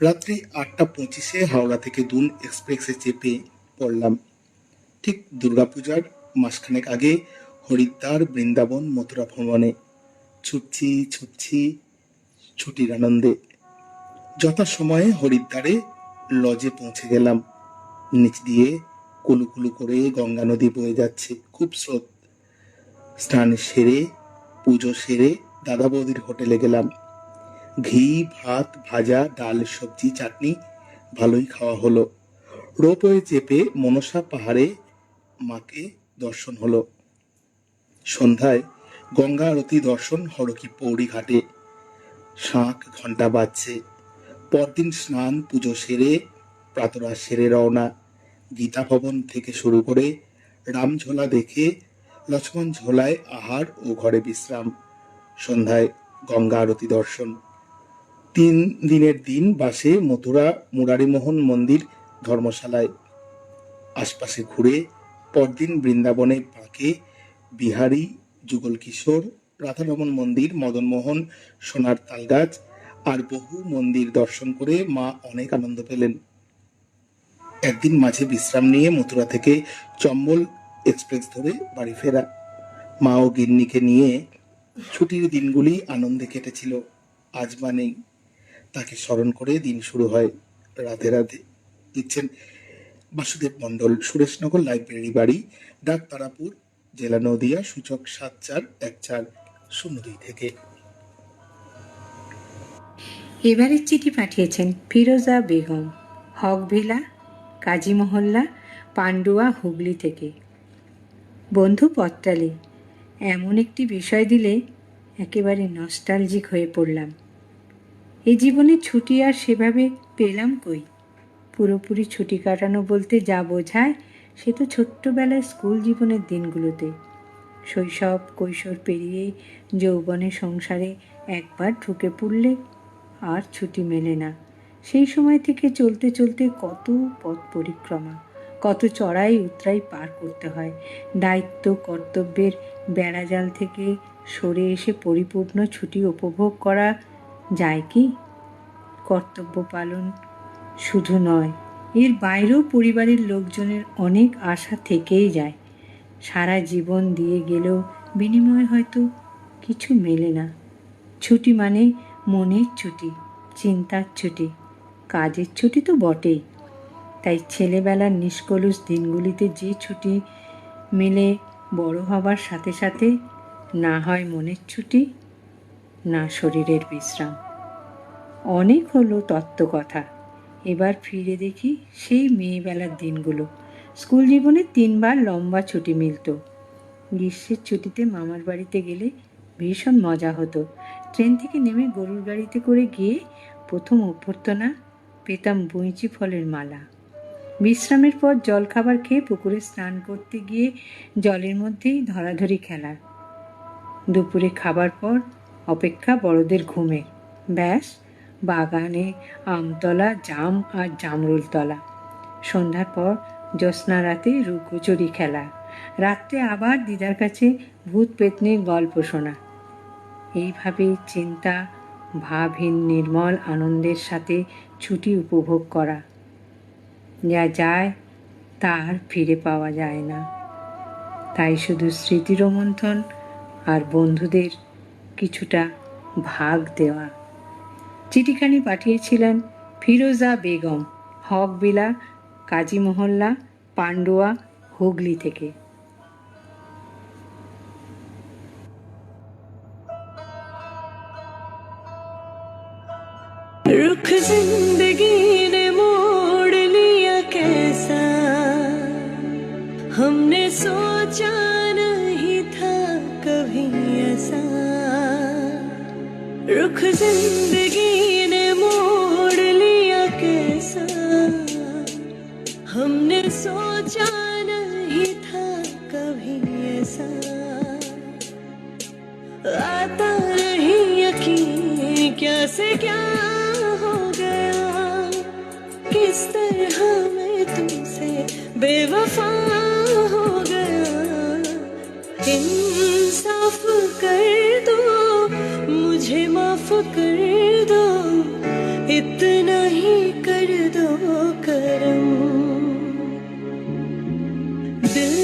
রাত্রি 8টা 25-এ হাওড়া থেকে দুন এক্সপ্রেসে চেপে পড়লাম। ঠিক দুর্গাপূজার মাসখানেক আগে হরিদ্বার, বৃন্দাবন, মথুরা ভ্রমণে ছুটছি ছুটছি ছুটির আনন্দে। যথাসময়ে হরিদ্বারে লজে পৌঁছে গেলাম। নিচ দিয়ে কুলুকুলু করে গঙ্গা নদী বয়ে যাচ্ছে, খুব স্রোত। স্নান সেরে, পুজো সেরে দাদা বৌদির হোটেলে গেলাম। ঘি, ভাত, ভাজা, ডাল, সবজি, চাটনি ভালোই খাওয়া হলো। রোপওয়ে চেপে মনসা পাহাড়ে মাকে দর্শন হলো। সন্ধ্যায় গঙ্গা আরতি দর্শন হরকি পৌড়ি ঘাটে। শাঁখ ঘন্টা বাজছে। পরদিন স্নান পুজো সেরে প্রাতরা সেরে রওনা। গীতা ভবন থেকে শুরু করে রামঝোলা দেখে লক্ষ্মণ ঝোলায় আহার ও ঘরে বিশ্রাম। সন্ধ্যায় গঙ্গা আরতি দর্শন। 3 দিনের দিন বাসে মথুরা মুরারিমোহন মন্দির ধর্মশালায়। আশপাশে ঘুরে পরদিন বৃন্দাবনে বাঁকে বিহারী, যুগল কিশোর, রাধারমন মন্দির, মদনমোহন, সোনার তালগাছ আর বহু মন্দির দর্শন করে মা অনেক আনন্দ পেলেন। একদিন মাঝে বিশ্রাম নিয়ে মথুরা থেকে চম্বল এক্সপ্রেস ধরে বাড়ি ফেরা। মা ও গিন্নিকে নিয়ে ছুটির দিনগুলি আনন্দে কেটেছিল। আজ মা নেই, তাকে স্মরণ করে দিন শুরু হয়। রাধে রাধে। লিখছেন বাসুদেব মণ্ডল, সুরেশনগর লাইব্রেরি বাড়ি, ডাক তারাপুর, জেলা নদিয়া, সূচক 741402 থেকে। এবারের চিঠি পাঠিয়েছেন ফিরোজা বেগম, হকভিলা, কাজী মহল্লা, পান্ডুয়া, হুগলি থেকে। বন্ধু পত্রালি, এমন একটি বিষয় দিলে একেবারে নস্টালজিক হয়ে পড়লাম। এই জীবনে ছুটি আর সেভাবে পেলাম কই। পুরোপুরি ছুটি কাটানো বলতে যা বোঝায় সে তো ছোট্টবেলায় স্কুল জীবনের দিনগুলোতে। শৈশব কৈশোর পেরিয়ে যৌবনের সংসারে একবার ঢুকে পড়লে আর ছুটি মেলে না। সেই সময় থেকে চলতে চলতে কত পথ পরিক্রমা, কত চড়াই উতরাই পার করতে হয়। দায়িত্ব কর্তব্যের বেড়াজাল থেকে সরে এসে পরিপূর্ণ ছুটি উপভোগ করা যায় কি? কর্তব্য পালন শুধু নয়, এর বাইরেও পরিবারের লোকজনের অনেক আশা থেকেই যায়। সারা জীবন দিয়ে গেলেও বিনিময়ে হয়তো কিছু মেলে না। ছুটি মানে মনের ছুটি, চিন্তার ছুটি, কাজের ছুটি তো বটেই। তাই ছেলেবেলার নিষ্কলুষ দিনগুলিতে যে ছুটি মেলে বড় হবার সাথে সাথে না হয় মনের ছুটি, না শরীরের বিশ্রাম। অনেক হলো তত্ত্বকথা, এবার ফিরে দেখি সেই মেয়েবেলার দিনগুলো। স্কুল জীবনে 3বার লম্বা ছুটি মিলত। গ্রীষ্মের ছুটিতে মামার বাড়িতে গেলে ভীষণ মজা হতো। ট্রেন থেকে নেমে গরুর গাড়িতে করে গিয়ে প্রথম অভ্যর্থনা পেতাম বইঁচি ফলের মালা। বিশ্রামের পর জলখাবার খেয়ে পুকুরে স্নান করতে গিয়ে জলের মধ্যেই ধরাধরি খেলা। দুপুরে খাবার পর অপেক্ষা বড়দের ঘুমের। ব্যাস, বাগানে আমতলা, জাম আর জামরুল তলা। সন্ধ্যার পর জ্যোৎস্না রাতে লুকোচুরি খেলা। রাত্রে আবার দিদার কাছে ভূত পেতনির গল্প শোনা। এইভাবে চিন্তা ভাবহীন নির্মল আনন্দের সাথে ছুটি উপভোগ করা। যা যায় তা আর ফিরে পাওয়া যায় না। তাই শুধু স্মৃতি রোমন্থন আর বন্ধুদের কিছুটা ভাগ দেওয়া। চিঠিখানি পাঠিয়েছিলেন ফিরোজা বেগম, হকবিলা, কাজী মহল্লা, পান্ডুয়া, হুগলি থেকে। रुख जिंदगी ने मोड़ लिया कैसा, हमने सोचा नहीं था कभी ऐसा। रुख जिंदगी ने मोड़ लिया कैसा, हमने सोचा नहीं था कभी ऐसा। आता नहीं यकीन क्या से क्या हो गया, किस तरह मैं तुमसे बेवफा हो गया। इंसाफ कर दो, मुझे माफ कर दो, इतना ही कर दो करम। दिल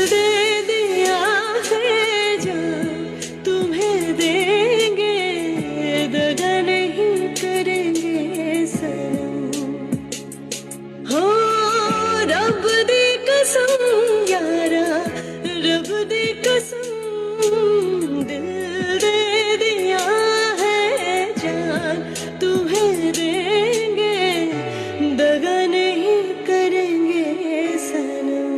दे दिया है जान तुम्हें देंगे, दगा नहीं करेंगे सनम। हो रब दी कसम यारा, रब दी कसम, दिल दे दिया है जान तुम्हें देंगे, दगा नहीं करेंगे सनम।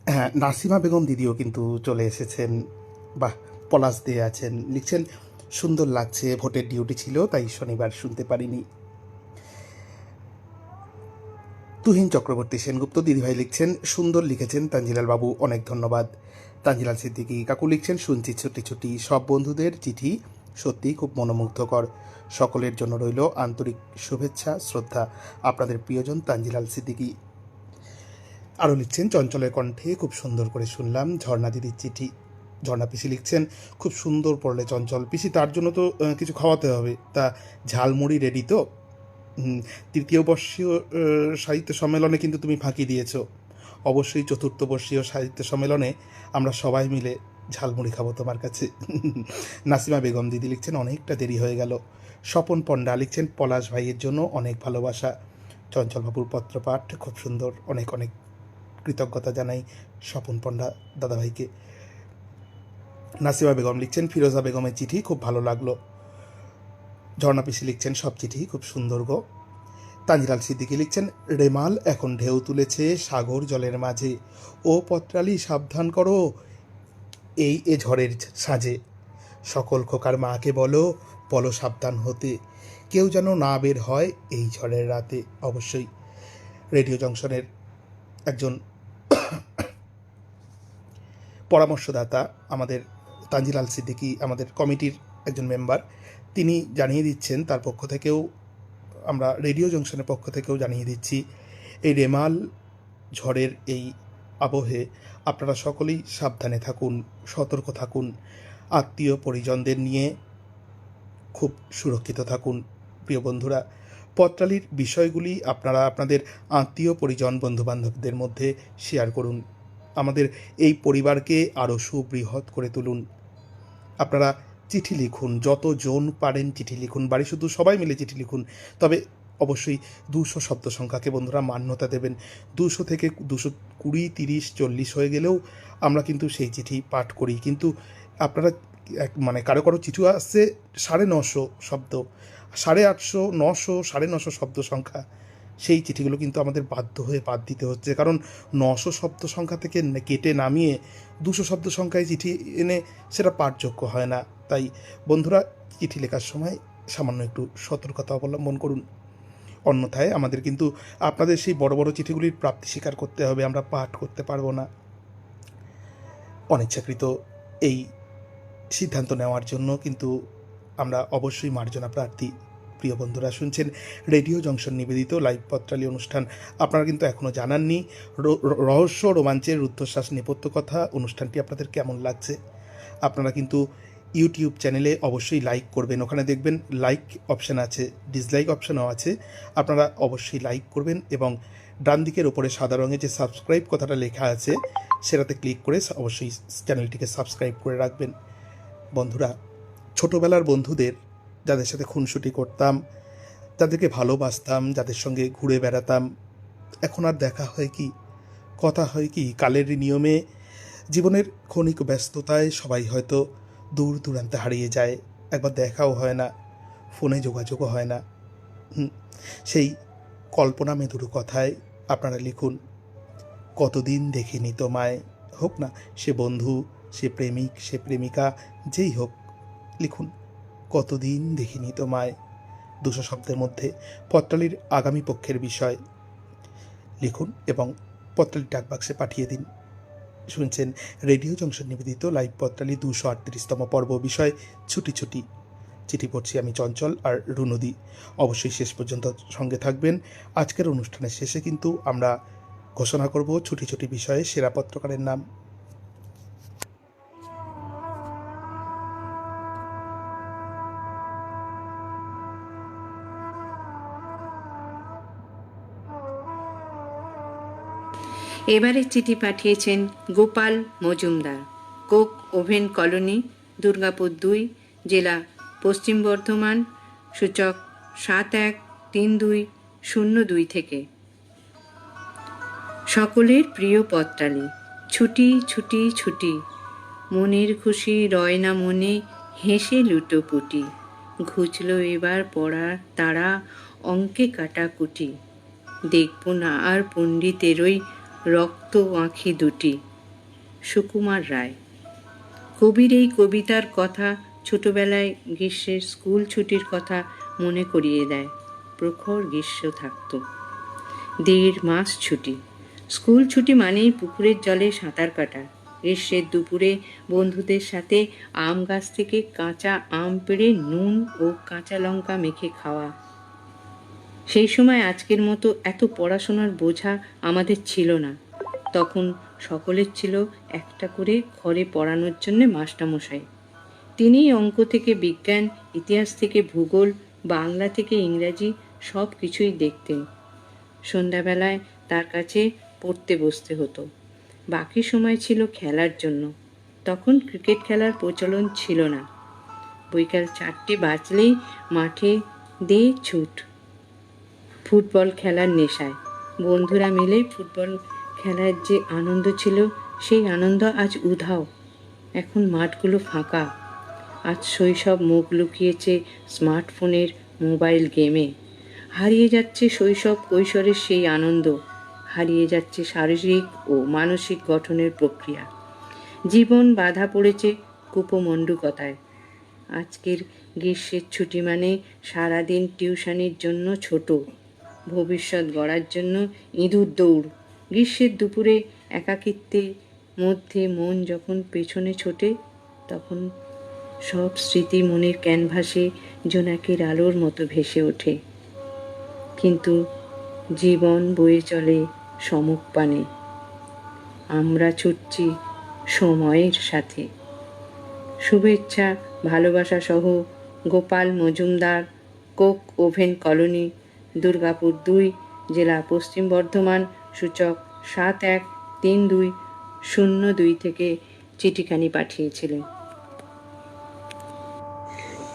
হ্যাঁ, নাসিমা বেগম দিদিও কিন্তু চলে এসেছেন। বাহ, পলাশ দিয়ে আছেন, লিখছেন সুন্দর লাগছে, ভোটের ডিউটি ছিল তাই শনিবার শুনতে পারিনি। তুহিন চক্রবর্তী সেনগুপ্ত দিদিভাই লিখছেন সুন্দর লিখেছেন তানজিলাল বাবু, অনেক ধন্যবাদ। তানজিলাল সিদ্দিকী কাকু লিখছেন শুনছি ছুটি ছুটি, সব বন্ধুদের চিঠি সত্যিই খুব মনোমুগ্ধকর, সকলের জন্য রইল আন্তরিক শুভেচ্ছা শ্রদ্ধা, আপনাদের প্রিয়জন তানজিলাল সিদ্দিকী। আরও লিখছেন চঞ্চলের কণ্ঠে খুব সুন্দর করে শুনলাম, ঝর্ণা দিদির চিঠি। ঝর্ণা পিসি লিখছেন খুব সুন্দর পড়লে চঞ্চল পিসি, তার জন্য তো কিছু খাওয়াতে হবে, তা ঝালমুড়ি রেডি তো? তৃতীয় বর্ষীয় সাহিত্য সম্মেলনে কিন্তু তুমি ফাঁকি দিয়েছ, অবশ্যই চতুর্থ বর্ষীয় সাহিত্য সম্মেলনে আমরা সবাই মিলে ঝালমুড়ি খাবো তোমার কাছে। নাসিমা বেগম দিদি লিখছেন অনেকটা দেরি হয়ে গেল। স্বপন পণ্ডা লিখছেন পলাশ ভাইয়ের জন্য অনেক ভালোবাসা, চঞ্চলবাবুর পত্রপাঠ খুব সুন্দর, অনেক অনেক কৃতজ্ঞতা জানাই স্বপন পণ্ডা দাদাভাইকে। নাসিমা বেগম লিখছেন ফিরোজা বেগমের চিঠি খুব ভালো লাগলো। ঝর্ণা পিসি লিখছেন সব চিঠি খুব সুন্দর গো। তানজিলাল সিদ্দিকী লিখছেন রেমাল এখন ঢেউ তুলেছে সাগর জলের মাঝে, ও পত্রালি সাবধান করো এই এ ঝড়ের সাজে, সকল খোকার মাকে বলো বলো সাবধান হতে, কেউ যেন না বের হয় এই ঝড়ের রাতে। অবশ্যই রেডিও জংশনের একজন পরামর্শদাতা আমাদের তানজিলাল সিদ্দিকী, আমাদের কমিটির একজন মেম্বার, তিনি জানিয়ে দিচ্ছেন তার পক্ষ থেকেও, আমরা রেডিও জংশনের পক্ষ থেকেও জানিয়ে দিচ্ছি, এই রেমাল ঝড়ের এই আবহে আপনারা সকলেই সাবধানে থাকুন, সতর্ক থাকুন, আত্মীয় পরিজনদের নিয়ে খুব সুরক্ষিত থাকুন। প্রিয় বন্ধুরা, পত্রালির বিষয়গুলি আপনারা আপনাদের আত্মীয় পরিজন বন্ধুবান্ধবদের মধ্যে শেয়ার করুন, আমাদের এই পরিবারকে আরও সুবৃহৎ করে তুলুন। আপনারা চিঠি লিখুন, যতজন পারেন চিঠি লিখুন, বাড়ি শুধু সবাই মিলে চিঠি লিখুন, তবে অবশ্যই 200 শব্দ সংখ্যাকে বন্ধুরা মান্যতা দেবেন। 200 থেকে 220, 30, 40 হয়ে গেলেও আমরা কিন্তু সেই চিঠি পাঠ করি, কিন্তু আপনারা মানে কারো কারো চিঠি আসছে 950 শব্দ, 850, 900, 950 শব্দ সংখ্যা, সেই চিঠিগুলো কিন্তু আমাদের বাধ্য হয়ে বাদ দিতে হচ্ছে, কারণ 900 শব্দ সংখ্যা থেকে কেটে নামিয়ে 200 শব্দ সংখ্যায় চিঠি এনে সেটা পাঠযোগ্য হয় না। তাই বন্ধুরা চিঠি লেখার সময় সামান্য একটু সতর্কতা অবলম্বন করুন, অন্যথায় আমাদের কিন্তু আপনাদের সেই বড় বড় চিঠিগুলির প্রাপ্তি স্বীকার করতে হবে, আমরা পাঠ করতে পারবো না। অনিচ্ছাকৃত এই সিদ্ধান্ত নেওয়ার জন্য কিন্তু আমরা অবশ্যই মার্জনা প্রার্থী। প্রিয় বন্ধুরা, শুনছেন রেডিও জংশন নিবেদিত লাইভ পত্রালি অনুষ্ঠান। আপনারা কিন্তু এখনও জানাননি রহস্য রোমাঞ্চের রুদ্ধশ্বাস নেপথ্য কথা অনুষ্ঠানটি আপনাদের কেমন লাগছে। আপনারা কিন্তু ইউটিউব চ্যানেলে অবশ্যই লাইক করবেন, ওখানে দেখবেন লাইক অপশান আছে, ডিসলাইক অপশানও আছে, আপনারা অবশ্যই লাইক করবেন এবং ডান দিকের ওপরে সাদা রঙে যে সাবস্ক্রাইব কথাটা লেখা আছে সেটাতে ক্লিক করে অবশ্যই চ্যানেলটিকে সাবস্ক্রাইব করে রাখবেন। বন্ধুরা, ছোটোবেলার বন্ধুদের, যাদের সাথে খুনসুটি করতাম, যাদেরকে ভালোবাসতাম, যাদের সঙ্গে ঘুরে বেড়াতাম, এখন আর দেখা হয় কি, কথা হয় কি? কালের নিয়মে জীবনের ক্ষণিক ব্যস্ততায় সবাই হয়তো দূর দূরান্তে হারিয়ে যায়, একবার দেখাও হয় না, ফোনে যোগাযোগও হয় না। সেই কল্পনা মেধুর কথায় আপনারা লিখুন কতদিন দেখিনি তোমায়, হোক না সে বন্ধু, সে প্রেমিক, সে প্রেমিকা, যেই হোক, লিখুন কতদিন দেখিনি তোমায়। 200 শব্দের মধ্যে পত্রালির আগামী পক্ষের বিষয় লিখুন এবং পত্রালির ডাকবাক্সে পাঠিয়ে দিন। শুনছেন রেডিও জংশন নিবেদিত লাইভ পত্রালি 238তম পর্ব। বিষয় ছুটি ছুটি। চিঠি পড়ছি আমি চঞ্চল আর রুনুদি। অবশ্যই শেষ পর্যন্ত সঙ্গে থাকবেন। আজকের অনুষ্ঠানের শেষে কিন্তু আমরা ঘোষণা করব ছুটি ছুটি বিষয়ে সেরা পত্রকারের নাম। এবারে চিঠি পাঠিয়েছেন Gopal Majumdar, Coke oven colony, Durgapur 2, জেলা পশ্চিম বর্ধমান, সূচক 713202 থেকে। সকলের প্রিয় পত্রালি, ছুটি ছুটি ছুটি, মনের খুশি রয় না মনে, হেসে লুটোপুটি, ঘুচল এবার পড়ার তারা, অঙ্কে কাটাকুটি, দেখব না আর পণ্ডিতেরই রক্ত আঁখি দুটি। সুকুমার রায়। কবির এই কবিতার কথা ছোটবেলায় গ্রীষ্মের স্কুল ছুটির কথা মনে করিয়ে দেয়। প্রখর গ্রীষ্ম থাকত, 1.5 মাস ছুটি। স্কুল ছুটি মানেই পুকুরের জলে সাঁতার কাটা, গ্রীষ্মের দুপুরে বন্ধুদের সাথে আম গাছ থেকে কাঁচা আম পেড়ে নুন ও কাঁচা লঙ্কা মেখে খাওয়া। সেই সময় আজকের মতো এত পড়াশোনার বোঝা আমাদের ছিল না। তখন সকলের ছিল একটা করে ঘরে পড়ানোর জন্য মাস্টারমশাই। তিনিই অঙ্ক থেকে বিজ্ঞান, ইতিহাস থেকে ভূগোল, বাংলা থেকে ইংরাজি সব কিছুই দেখতেন। সন্ধ্যাবেলায় তার কাছে পড়তে বসতে হতো। বাকি সময় ছিল খেলার জন্য। তখন ক্রিকেট খেলার প্রচলন ছিল না। বৈকাল 4টে বাজলেই মাঠে দে ছুট। ফুটবল খেলার নেশায় বন্ধুরা মিলে ফুটবল খেলার যে আনন্দ ছিল, সেই আনন্দ আজ উধাও। এখন মাঠগুলো ফাঁকা। আজ শৈশব মুখ লুকিয়েছে স্মার্টফোনের মোবাইল গেমে। হারিয়ে যাচ্ছে শৈশব কৈশোরের সেই আনন্দ, হারিয়ে যাচ্ছে শারীরিক ও মানসিক গঠনের প্রক্রিয়া। জীবন বাধা পড়েছে কুপমণ্ডুকতায়। আজকের গ্রীষ্মের ছুটি মানে সারাদিন টিউশনির জন্য ছোট, ভবিষ্যৎ গড়ার জন্য ইঁদুর দৌড়। গ্রীষ্মের দুপুরে একাকিত্বের মধ্যে মন যখন পেছনে ছোটে, তখন সব স্মৃতি মনের ক্যানভাসে জোনাকির আলোর মতো ভেসে ওঠে। কিন্তু জীবন বয়ে চলে সমুখ পানে। আমরা ছুটছি সময়ের সাথে। শুভেচ্ছা, ভালোবাসা সহ Gopal Majumdar, Coke oven colony, Durgapur 2, জেলা পশ্চিম বর্ধমান, সূচক 713202 থেকে চিঠিখানি পাঠিয়েছিলেন।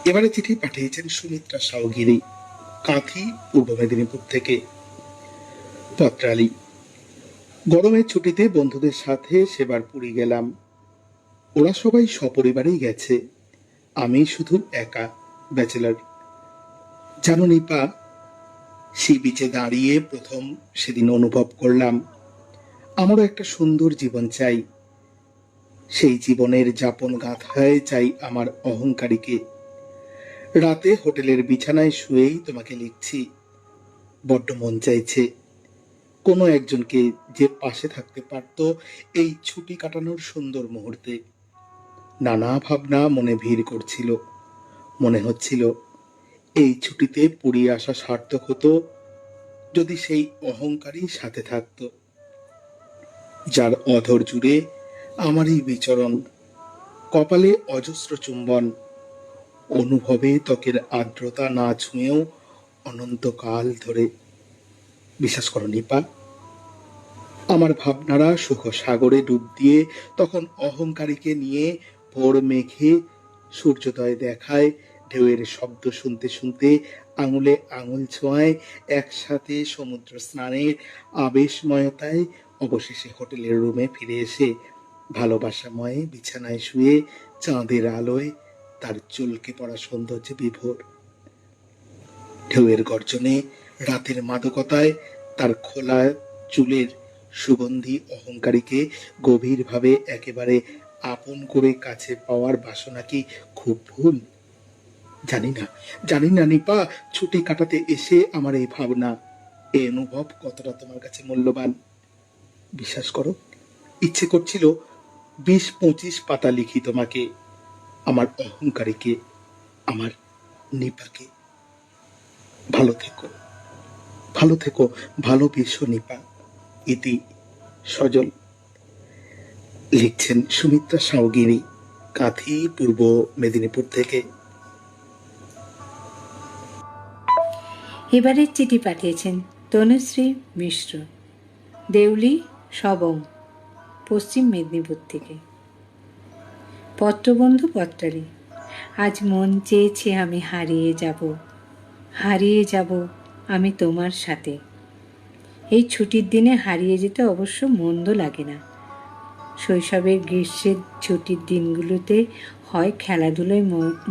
এবারে চিঠি পাঠিয়েছেন সুমিত্রা সাউগিরি, কাঁথি, পূর্ব মেদিনীপুর থেকে। পত্রালি, গরমের ছুটিতে বন্ধুদের সাথে সেবার পুরী গেলাম। ওরা সবাই সপরিবারেই গেছে, আমি শুধু একা ব্যাচেলার। জানো নিপা, সি বিচে দাঁড়িয়ে প্রথম সেদিন অনুভব করলাম আমারও একটা সুন্দর জীবন চাই। সেই জীবনের যাপন গাথায় চাই আমার অহংকারীকে। রাতে হোটেলের বিছানায় শুয়েই তোমাকে লিখছি। বড্ড মন চাইছে কোনো একজনকে যে পাশে থাকতে পারত এই ছুটি কাটানোর সুন্দর মুহূর্তে। নানা ভাবনা মনে ভিড় করছিল। মনে হচ্ছিল এই ছুটিতে পুরী আসা সার্থক হতো যদি সেই অহংকারী সাথে থাকত, যার অধর জুড়ে আমারই বিচরণ, কপালে অজস্র চুম্বন, অনুভবে ত্বকের আর্দ্রতা না ছুঁয়েও অনন্তকাল ধরে। বিশ্বাস করো নিপা, আমার ভাবনারা সুখ সাগরে ডুব দিয়ে তখন অহংকারীকে নিয়ে ভোর মেঘে সূর্যোদয় দেখায়, ঢেউয়ের শব্দ শুনতে শুনতে আঙুলে আঙুল ছোঁয়ায়, একসাথে সমুদ্র স্নানের আবেশময়তায় অবশেষে হোটেলের রুমে ফিরে এসে ভালোবাসাময় বিছানায় শুয়ে চাঁদের আলোয় তার চুলকে পড়া সৌন্দর্যে বিভোর। ঢেউয়ের গর্জনে, রাতের মাদকতায় তার খোলা চুলের সুগন্ধি অহংকারীকে গভীরভাবে একেবারে আপন করে কাছে পাওয়ার বাসনা কি খুব ভুল? জানি না নিপা, ছুটি কাটাতে এসে আমার এই ভাবনা, এই অনুভব কতটা তোমার কাছে মূল্যবান। বিশ্বাস করো, ইচ্ছে করছিল 20-25 পাতা লিখি তোমাকে, আমার অহংকারীকে, আমার নিপাকে। ভালো থেকো, ভালো থেকো, ভালোবেসো নিপা। ইতি সজল। লিখছেন সুমিত্রা সাউগিনী, কাঁথি, পূর্ব মেদিনীপুর থেকে। এবারের চিঠি পাঠিয়েছেন তনুশ্রী মিশ্র, দেউলি সবং, পশ্চিম মেদিনীপুর থেকে। পত্রবন্ধু পত্রালী, আজ মন চেয়েছে আমি হারিয়ে যাব, হারিয়ে যাব আমি তোমার সাথে। এই ছুটির দিনে হারিয়ে যেতে অবশ্য মন্দ লাগে না। শৈশবের গ্রীষ্মের ছুটির দিনগুলোতে হয় খেলাধুলোয়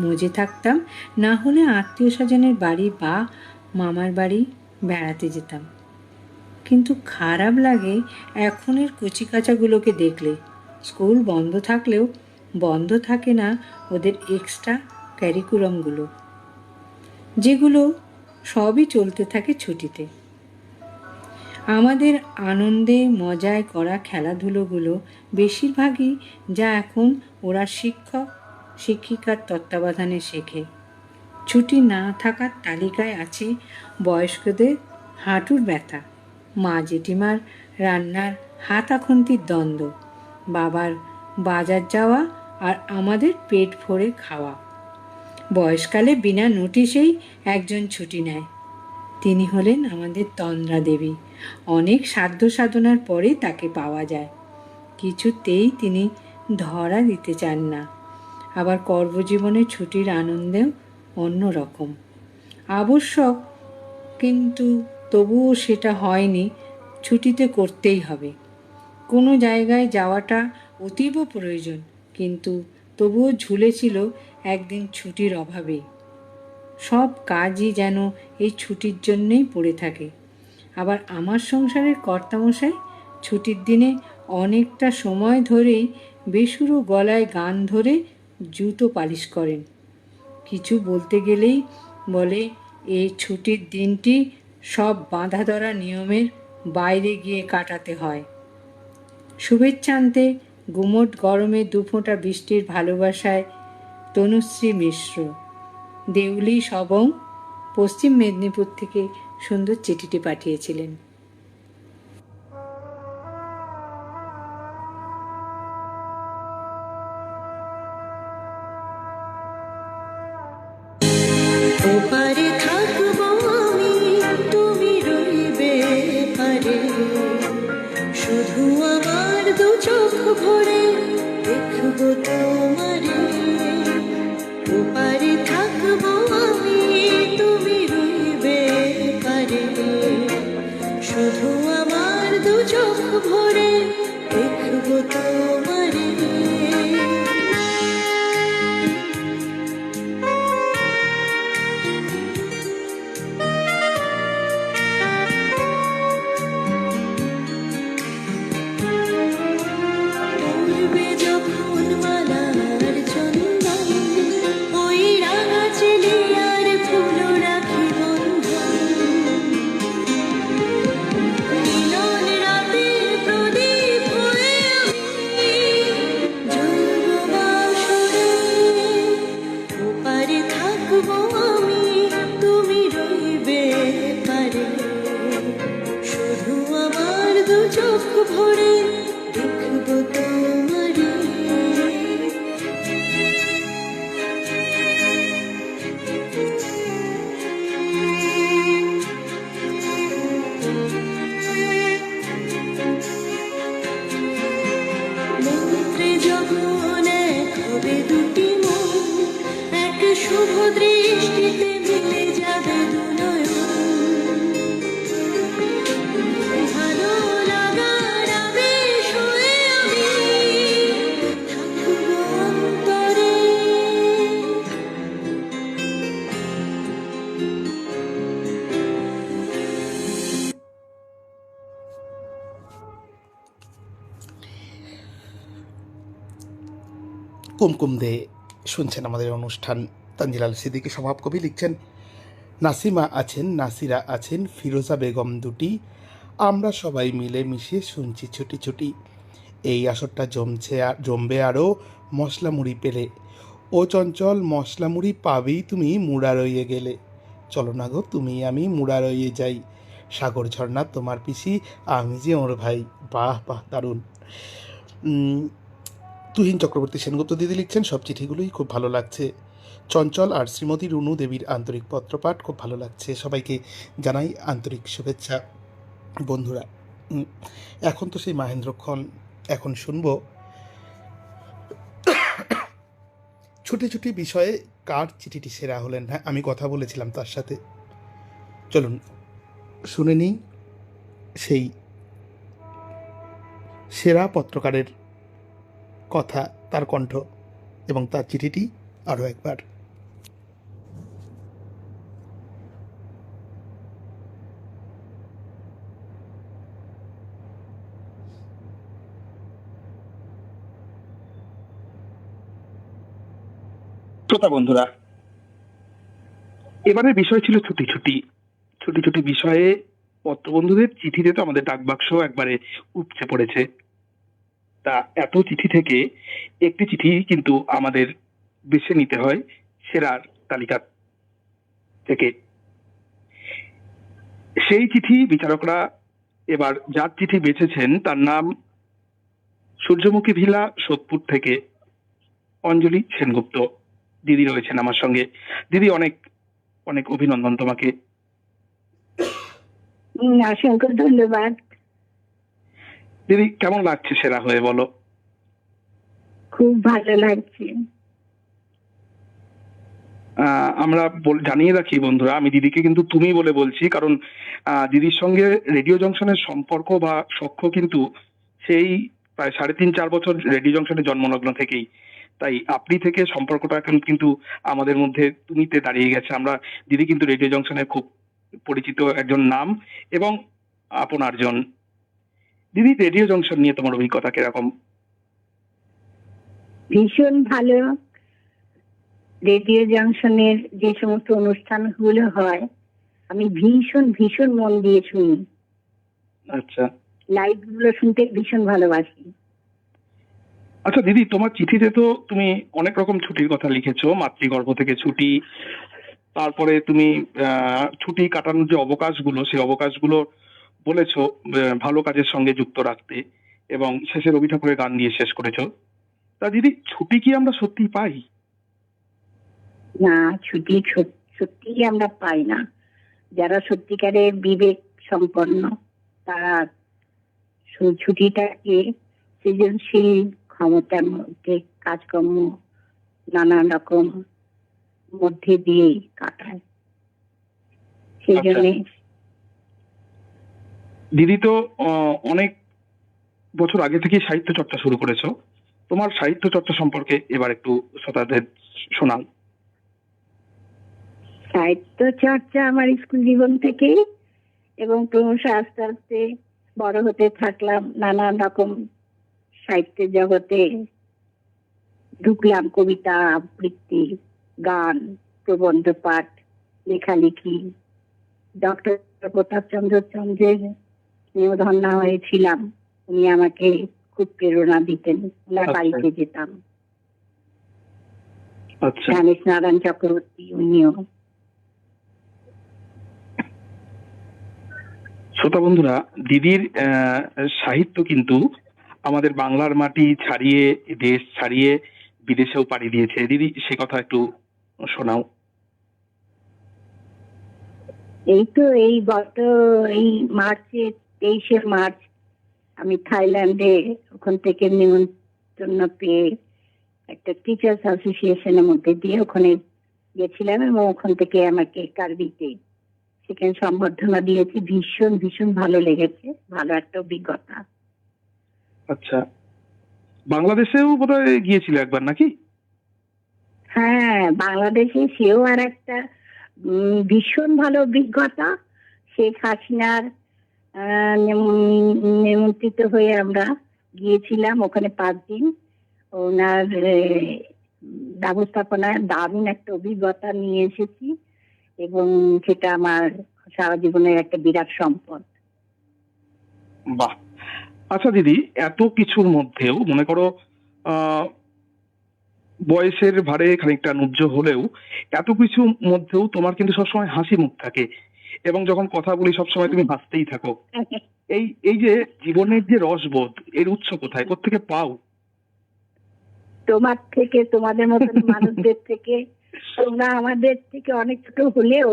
মজে থাকতাম, না হলে আত্মীয় স্বজনের বাড়ি বা মামার বাড়ি বেড়াতে যেতাম। কিন্তু খারাপ লাগে এখনের কচিকাচাগুলোকে দেখলে। স্কুল বন্ধ থাকলেও বন্ধ থাকে না ওদের এক্সট্রা ক্যারিকুলামগুলো, যেগুলো সবই চলতে থাকে ছুটিতে। আমাদের আনন্দে মজায় করা খেলাধুলোগুলো বেশিরভাগই যা এখন ওরা শিক্ষক শিক্ষিকার তত্ত্বাবধানে শেখে। ছুটি না থাকার তালিকায় আছে বয়স্কদের হাঁটুর ব্যথা, মা জেঠিমার রান্নার হাতাখুন্তির দ্বন্দ্ব, বাবার বাজার যাওয়া আর আমাদের পেট ভরে খাওয়া। বয়সকালে বিনা নোটিশেই একজন ছুটি নেয়, তিনি হলেন আমাদের তন্দ্রা দেবী। অনেক সাধ্য সাধনার পরে তাকে পাওয়া যায়, কিছুতেই তিনি ধরা দিতে চান না। আবার কর্মজীবনে ছুটির আনন্দেও অন্য রকম আবশ্যক, কিন্তু তবুও সেটা হয়নি। ছুটিতে করতেই হবে। কোনো জায়গায় যাওয়াটা অতীব প্রয়োজন, কিন্তু তবুও ঝুলেছিল একদিন ছুটির অভাবে। সব কাজই যেন এই ছুটির জন্যেই পড়ে থাকে। আবার আমার সংসারের কর্তামশাই ছুটির দিনে অনেকটা সময় ধরেই বেসুরো গলায় গান ধরে জুতো পালিশ করেন। কিছু বলতে গেলেই বলে এই ছুটির দিনটি সব বাঁধা ধরা নিয়মের বাইরে গিয়ে কাটাতে হয়। শুভেচ্ছা আনতে গুমোট গরমে দুফোঁটা বৃষ্টির ভালোবাসায়, তনুশ্রী মিশ্র, দেউলি সবং, পশ্চিম মেদিনীপুর থেকে সুন্দর চিঠিটি পাঠিয়েছিলেন। ওপারে থাকবো আমি, তুমি রইবে পারে, শুধু আমার দু চোখ ভরে দেখবো তোমারে। ওপারে থাকবো আমি, তুমি রইবে পারে, শুধু আমার দু চোখ ভরে দেখবো তোমারে। পূর্বে যখন মালার চন্দন, ওই রাঙা চেলিয়ার ফুল রাখি বন্ধন, মিলন রাতে প্রদীপ হয়ে আমি জ্বলবো বাসরে। ওপারে থাকবো আমি, তুমি রইবে পারে, শুধু আমার দু চোখ ভরে দেখবো তোমারে। মন্ত্রে যখন এক হবে দুটি মন, এক শুভ দৃষ্টিতে মিলে যাবে দু নয়ন। ভালো লাগার আবেশ হয়ে আমি থাকবো অন্তরে। কুমকুম দে শুনছেন আমাদের অনুষ্ঠান। তানজিলাল সিদ্দিকী স্বভাব কবি লিখছেন, নাসিমা আছেন, নাসিরা আছেন, ফিরোজা বেগম দুটি, আমরা সবাই মিলে মিশে শুনছি ছুটি ছুটি। এই আসরটা জমবে আরও মশলা মুড়ি পেলে। ও চঞ্চল, মশলা মুড়ি পাবেই তুমি মুড়া রইয়ে গেলে। চলো না গো তুমি আমি মুড়া রইয়ে যাই, সাগর ঝর্ণা তোমার পিসি, আমি যে ওর ভাই। বাহ বাহ, দারুণ। তুহিন চক্রবর্তী সেনগুপ্ত দিদি লিখছেন, সব চিঠিগুলোই খুব ভালো লাগছে। চঞ্চল আর শ্রীমতী রুনু দেবীর আন্তরিক পত্রপাঠ খুব ভালো লাগছে। সবাইকে জানাই আন্তরিক শুভেচ্ছা। বন্ধুরা, এখন তো সেই মাহেন্দ্রক্ষণ, এখন শুনবো ছুটি ছুটি বিষয়ে কার চিঠিটি সেরা হলেন। হ্যাঁ, আমি কথা বলেছিলাম তার সাথে। চলুন শুনে নিই সেই সেরা পত্রকারের কথা, তার কণ্ঠ এবং তার চিঠিটি আরও একবার। শ্রোতা বন্ধুরা, এবারের বিষয় ছিল ছুটি ছুটি। ছুটি ছুটি বিষয়ে পত্রবন্ধুদের চিঠিতে তো আমাদের ডাকবাক্স একবারে উপচে পড়েছে। তা এত চিঠি থেকে একটি চিঠি কিন্তু আমাদের বেছে নিতে হয় সেরার তালিকা থেকে। সেই চিঠি বিচারকরা এবার যার চিঠি বেছেছেন তার নাম সূর্যমুখী ভিলা, সোদপুর থেকে অঞ্জলি সেনগুপ্ত দিদি রয়েছেন আমার সঙ্গে। দিদি, অনেক অনেক অভিনন্দন তোমাকে। অসংখ্য ধন্যবাদ। দিদি, কেমন লাগছে সেরা হয়ে, বলো? খুব ভালো লাগছে। আমরা জানিয়ে রাখি বন্ধুরা, আমি দিদিকে কিন্তু তুমি বলে বলছি, কারণ দিদির সঙ্গে রেডিও জংশনের সম্পর্ক বা সখ্য কিন্তু সেই প্রায় 3.5-4 বছর রেডিও জংশনের জন্মলগ্ন থেকেই। তাই আপনি থেকে সম্পর্কটা এখন কিন্তু আমাদের মধ্যে তুমিতে দাঁড়িয়ে গেছে। আমরা দিদি কিন্তু রেডিও জংশনের খুব পরিচিত একজন নাম এবং আপনার জন। দিদি, রেডিও জংশন নিয়ে তোমার অভিজ্ঞতা কিরকম? ভীষণ ভালো। রেডিও জংশনের যে সমস্ত অনুষ্ঠানগুলো হয় আমি ভীষণ ভীষণ মন দিয়ে শুনি। আচ্ছা লাইভ গুলো শুনতে ভীষণ ভালোবাসি। আচ্ছা দিদি, তোমার চিঠিতে তো তুমি অনেক রকম ছুটির কথা লিখেছো, মাতৃগর্ভ থেকে ছুটি, তারপরে তুমি ছুটি কাটানোর যে অবকাশগুলো, সেই অবকাশগুলো বলেছো ভালো কাজের সঙ্গে যুক্ত রাখতে, এবং শেষে রবি ঠাকুরের গান দিয়ে শেষ করেছো। তা দিদি, ছুটি কি আমরা সত্যি পাই? না, ছুটি সত্যি আমরা পাই না। যারা সত্যিকারের বিবেক সম্পন্ন তারা ছুটিটাকে সৃজনশীল ক্ষমতার মধ্যে কাজকর্ম নানান রকম মধ্যে দিয়ে কাটায়। সেই জন্য দিদি তো অনেক বছর আগে থেকে সাহিত্য চর্চা শুরু করেছো। তোমার সাহিত্য চর্চা সম্পর্কে এবার একটু শ্রোতাদের শোনাও। সাহিত্য চর্চা আমার স্কুল জীবন থেকেই, এবং ক্রমশ আস্তে আস্তে বড় হতে থাকলাম, নানান রকম সাহিত্যের জগতে ঢুকলাম। কবিতা আবৃত্তি, গান, প্রবন্ধ পাঠ, লেখালেখি। ডক্টর প্রতাপচন্দ্র চন্দ্রের স্নেহধন্যা হয়েছিলাম। উনি আমাকে খুব প্রেরণা দিতেন, ওনার বাড়িতে যেতাম। আচ্ছা, জ্ঞানেশ নারায়ণ চক্রবর্তী, উনিও। শ্রোতা বন্ধুরা, দিদির সাহিত্য কিন্তু আমাদের বাংলার মাটি ছাড়িয়ে, দেশ ছাড়িয়ে বিদেশেও পাড়ি দিয়েছে। দিদি, সে কথা একটু শোনাও। এই তো এই গত এই মার্চে 23শে মার্চ আমি থাইল্যান্ডে ওখান থেকে নিমন্ত্রণ পেয়ে একটা টিচার্স অ্যাসোসিয়েশনের মধ্যে দিয়ে ওখানে গেছিলাম, এবং ওখান থেকে আমাকে কার্বিতে সেখানে সম্বর্ধনা দিয়েছে। ভীষণ ভীষণ ভালো লেগেছে, ভালো একটা অভিজ্ঞতা। আচ্ছা, বাংলাদেশেও বোধহয় গিয়েছিল একবার নাকি? হ্যাঁ, বাংলাদেশে সেও আর একটা ভীষণ ভালো অভিজ্ঞতা। শেখ হাসিনার নিমন্ত্রিত হয়ে আমরা গিয়েছিলাম ওখানে 5 দিন। ওনার ব্যবস্থাপনায় দারুণ একটা অভিজ্ঞতা নিয়ে এসেছি, এবং সেটা আমার সারা জীবনের একটা বিরাট সম্পদ। বাহ, আচ্ছা দিদি, এত কিছুর মধ্যেও মনে করো আহ বয়সের ভারে খানিকটা নুজ্জ হলেও এত কিছু মধ্যেও তোমার কিন্তু সবসময় হাসি মুখ থাকে, এবং যখন কথা বলি সবসময় তুমি হাসতেই থাকো। এই এই যে জীবনের যে রসবোধ, এর উৎস কোথায়, কোত্থেকে পাও? তোমার থেকে, তোমাদের মতন মানুষদের থেকে। তোমরা আমাদের থেকে অনেক ছোট হলেও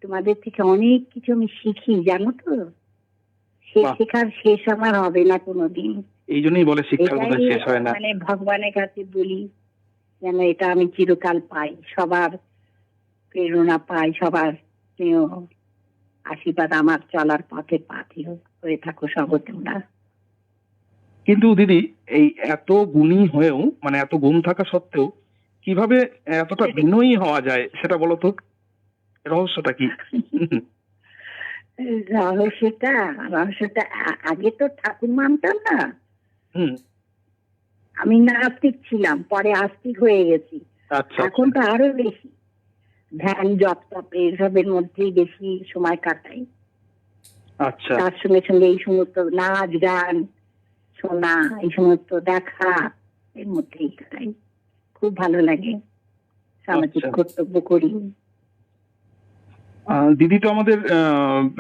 তোমাদের থেকে অনেক কিছু আমি শিখি, জানো তো। সে বাহ। শেখার শেষ আমার হবে না কোনোদিন। এই জন্যই বলে শিক্ষার এটাই বোধহয় শেষ হয় না। মানে ভগবানের কাছে বলি যেন এটা আমি চিরকাল পাই, সবার প্রেরণা পাই, সবার স্নেহ আশীর্বাদ আমার চলার পথে পাথি হয়ে থাকো সব তোমরা। কিন্তু দিদি, এই এত গুণী হয়েও, মানে এত গুণ থাকা সত্ত্বেও কিভাবে এতটা বিনয়ী হওয়া যায় সেটা বলো তো, রহস্যটা কি? রহস্যটা রহস্যটা আগে তো ঠাকুর মানতাম না। হুম। আমি নাস্তিক ছিলাম, পরে আস্তিক হয়ে গেছি। আচ্ছা এখন তো আরো বেশি ধ্যান জপ তপ এসবের মধ্যেই বেশি সময় কাটাই। আচ্ছা। তার সঙ্গে সঙ্গে এই সমস্ত নাচ গান শোনা, এই সমস্ত দেখা, এর মধ্যেই কাটাই। খুব ভালো লাগে, সামাজিক আচ্ছা। কর্তব্য করি। দিদি তো আমাদের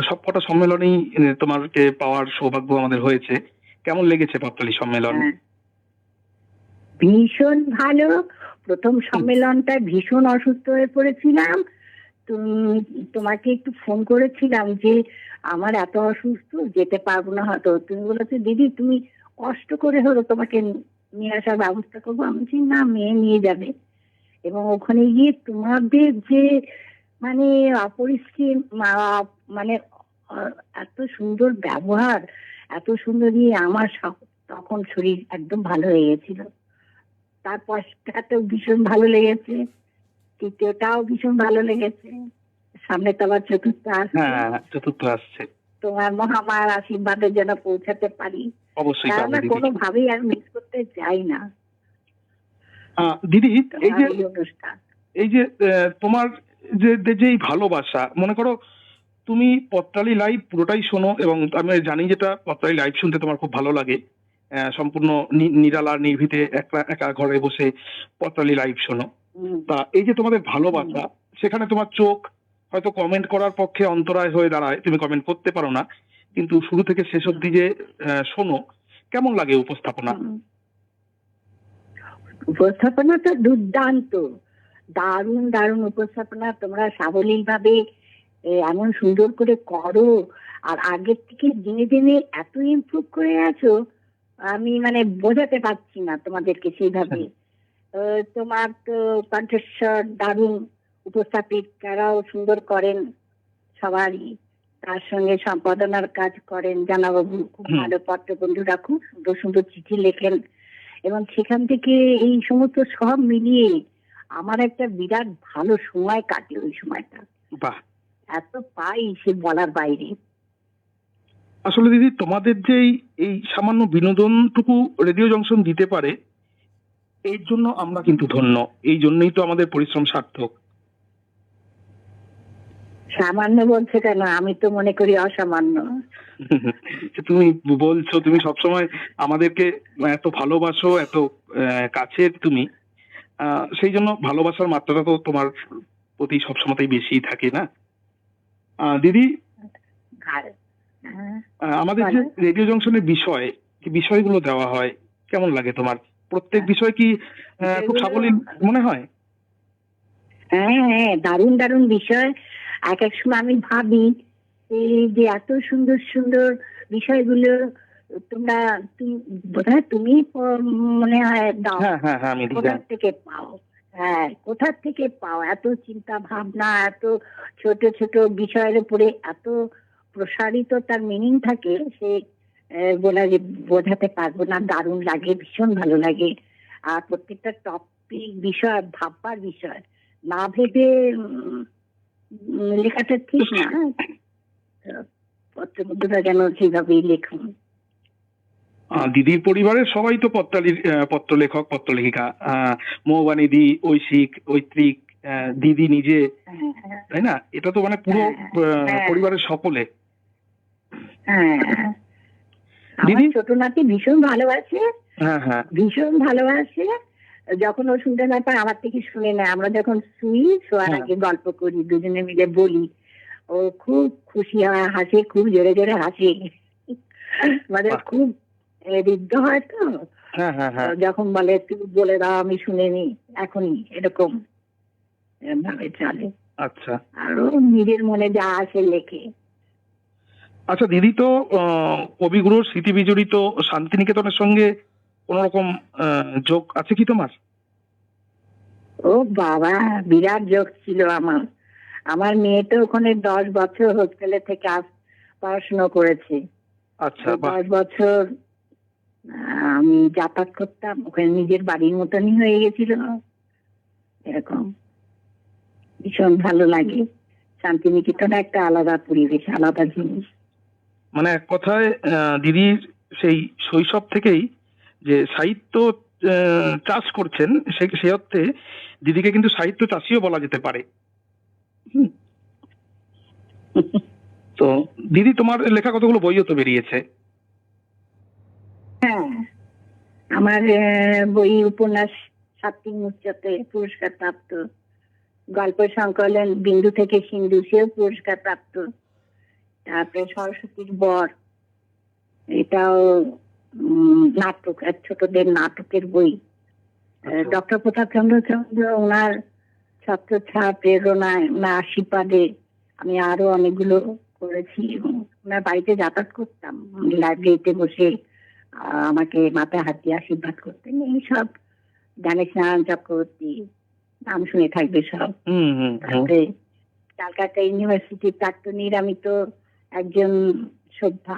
সবকটা সম্মেলনেই তোমাকে পাওয়ার সৌভাগ্য আমাদের হয়েছে। কেমন লেগেছে পাতালি সম্মেলন? হ্যাঁ, ভীষণ ভালো। প্রথম সম্মেলনটা ভীষণ অসুস্থ হয়ে পড়েছিলাম। তোমাকে একটু ফোন করেছিলাম যে আমার এত অসুস্থ, যেতে পারবো না হয়তো। তুমি বলেছো দিদি তুমি কষ্ট করে হলো তোমাকে নিয়ে আসার ব্যবস্থা করবো। আমি বলছি না, মেয়ে নিয়ে যাবে। এবং ওখানে গিয়ে তোমাদের যে মানে অপরিসীম মানে এত সুন্দর ব্যবহার, এত সুন্দর আমার তখন শরীর একদম ভালো হয়ে গেছিল। তারপরটাও ভীষণ ভালো লেগেছে, তৃতীয়টাও ভীষণ ভালো লেগেছে। সামনে তো আবার চতুর্থ আসছে। হ্যাঁ, চতুর্থ আসছে। তোমার মহামার আশীর্বাদের যেন পৌঁছাতে পারি, অবশ্যই কারণ পাবে দিদি। কোনোভাবেই আর মিস করতে চাই না দিদি, এই তোমার যে এই অনুষ্ঠান। এই যে তোমার যে এই ভালোবাসা, মনে করো তুমি পত্রালি লাইভ পুরোটাই শোনো, এবং আমি জানি যেটা পত্রালি লাইভ শুনতে তোমার খুব ভালো লাগে। সম্পূর্ণ নিরালা নির্ভীতে একা একা ঘরে বসে পত্রালি লাইভ শোনো। হুম, তা এই যে তোমাদের ভালোবাসা, সেখানে তোমার চোখ হয়তো কমেন্ট করার পক্ষে অন্তরায় হয়ে দাঁড়ায়, তুমি কমেন্ট করতে পারো না, কিন্তু শুরু থেকে শেষ অবধি যে শোনো, কেমন লাগে উপস্থাপনা? হুম। উপস্থাপনা তো দুর্দান্ত, দারুণ দারুণ উপস্থাপনা। তোমরা সাবলীল ভাবে এমন সুন্দর করে করো, আর আগের থেকে দিনে দিনে এত ইমপ্রুভ করে আছো, আমি মানে বোঝাতে পারছি না তোমাদেরকে সেইভাবে। তোমার তো কণ্ঠস্বর দারুণ, উপস্থাপিকারাও সুন্দর করেন সবারই। তার সঙ্গে সম্পাদনার কাজ করেন জানাবাবু, খুব হুম। ভালো। পত্রবন্ধুরা খুব সুন্দর সুন্দর চিঠি লেখেন, এবং সেখান থেকে এই সমস্ত সব মিলিয়ে আমার একটা বিরাট ভালো সময় কাটে ওই সময়টা। বাহ। এত পাই সে বলার বাইরে। আসলে দিদি, তোমাদের যে এই সামান্য বিনোদনটুকু রেডিও জংশন দিতে পারে, এর জন্য আমরা কিন্তু ধন্য। এই জন্যই তো আমাদের পরিশ্রম সার্থক। সামান্য বলছে কেন, আমি তো মনে করি অসামান্য। তুমি বলছো, তুমি সবসময় আমাদেরকে এত ভালোবাসো, এত কাছের তুমি, সেই জন্য ভালোবাসার মাত্রাটা তো তোমার প্রতি সবসময়তেই বেশি থাকে না দিদি? আর হ্যাঁ, আমাদের যে রেডিও জংশনের বিষয়, যে বিষয়গুলো দেওয়া হয়, কেমন লাগে তোমার? প্রত্যেক বিষয় কি খুব সাবলীল মনে হয়? হ্যাঁ হ্যাঁ, দারুণ দারুণ বিষয়। এক এক সময় আমি ভাবি এই যে এত সুন্দর সুন্দর বিষয়গুলো তোমরা বোধহয় তুমি মনে হয় দাও। হ্যাঁ হ্যাঁ হ্যাঁ, আমি কোথা থেকে পাও? হ্যাঁ, কোথা থেকে পাও এত চিন্তা ভাবনা, এত ছোট ছোট বিষয়ের উপরে এত প্রসারিত তার মিনিং থাকে, সে বোঝাতে পারবো না। দারুণ লাগে, ভীষণ ভালো লাগে। আর প্রত্যেকটা টপিক বিষয়, ভাববার বিষয়, না ভেবে লেখাটা ঠিক না। পত্রবন্ধুরা যেন সেইভাবেই লেখুন। দিদির পরিবারের সবাই তো পত্রলেখক পত্রলেখিকা, মৌবানী দি, ঐশিক, ঐত্রিক, দিদি নিজে, তাই না? এটা তো মানে পুরো পরিবারের সকলে। হ্যাঁ, আমার দিদি? ছোট নাতি ভীষণ ভালোবাসে, হ্যাঁ হ্যাঁ। ভীষণ ভালোবাসে। যখন ও শুনতে না পায় আমার থেকে শুনে নেয়। আমরা যখন শোয়ার হ্যাঁ। আগে গল্প করি, দুজনে মিলে বলি, ও খুব খুশি হয়, হাসে, খুব জোরে জোরে হাসে। মানে বাহ। খুব ঋদ্ধ হয় তো। হ্যাঁ হ্যাঁ হ্যাঁ। যখন বলে তুই বলে দাও আমি শুনে নি, এখনই এরকম ভাবে চলে। আচ্ছা আরো নিজের মনে যা আসে লেখে। আচ্ছা দিদি, তো কবিগুরুর স্মৃতি বিজড়িত শান্তিনিকেতনের সঙ্গে কোন রকম যোগ আছে কি তোমার? ও বাবা, বিরাট যোগ ছিল আমার। আমার মেয়ে তো ওখানে 10 বছর হোস্টেলে থেকে পড়াশোনা করেছে। আচ্ছা বাহ। 10 বছর আমি যাতায়াত করতাম, ওখানে নিজের বাড়ির মতনই হয়ে গেছিল। এরকম ভীষণ ভালো লাগে। শান্তিনিকেতন একটা আলাদা পরিবেশ, আলাদা জিনিস। মানে এক কথায় দিদির সেই শৈশব থেকেই যে সাহিত্য চাষ করছেন, সেই অর্থে দিদিকে কিন্তু সাহিত্য চাষিও বলা যেতে পারে। হুম। তো দিদি, তোমার লেখা কতগুলো বইও তো বেরিয়েছে। হ্যাঁ, আমার বই উপন্যাস সাত্বিক মুচ্ছতে পুরস্কার প্রাপ্ত, গল্প সংকলন বিন্দু থেকে সিন্ধু, সেও পুরস্কার প্রাপ্ত। তারপরে সরস্বতীর বর, এটাও নাটক, এক ছোটদের নাটকের বই। ডক্টর প্রতাপচন্দ্র ওনার ছত্রছায়া প্রেরণায়, ওনার আশীর্বাদে আমি আরো অনেকগুলো করেছি এবং ওনার বাড়িতে যাতায়াত করতাম, লাইব্রেরিতে বসে আমাকে মাথায় হাত দিয়ে আশীর্বাদ করতেন। এইসব গণেশ নারায়ণ চক্রবর্তী, নাম শুনে থাকবে সব। হুম হুম হুম। তারপরে ক্যালকাটা ইউনিভার্সিটির প্রাক্তনীর আমি তো একজন শ্রদ্ধা।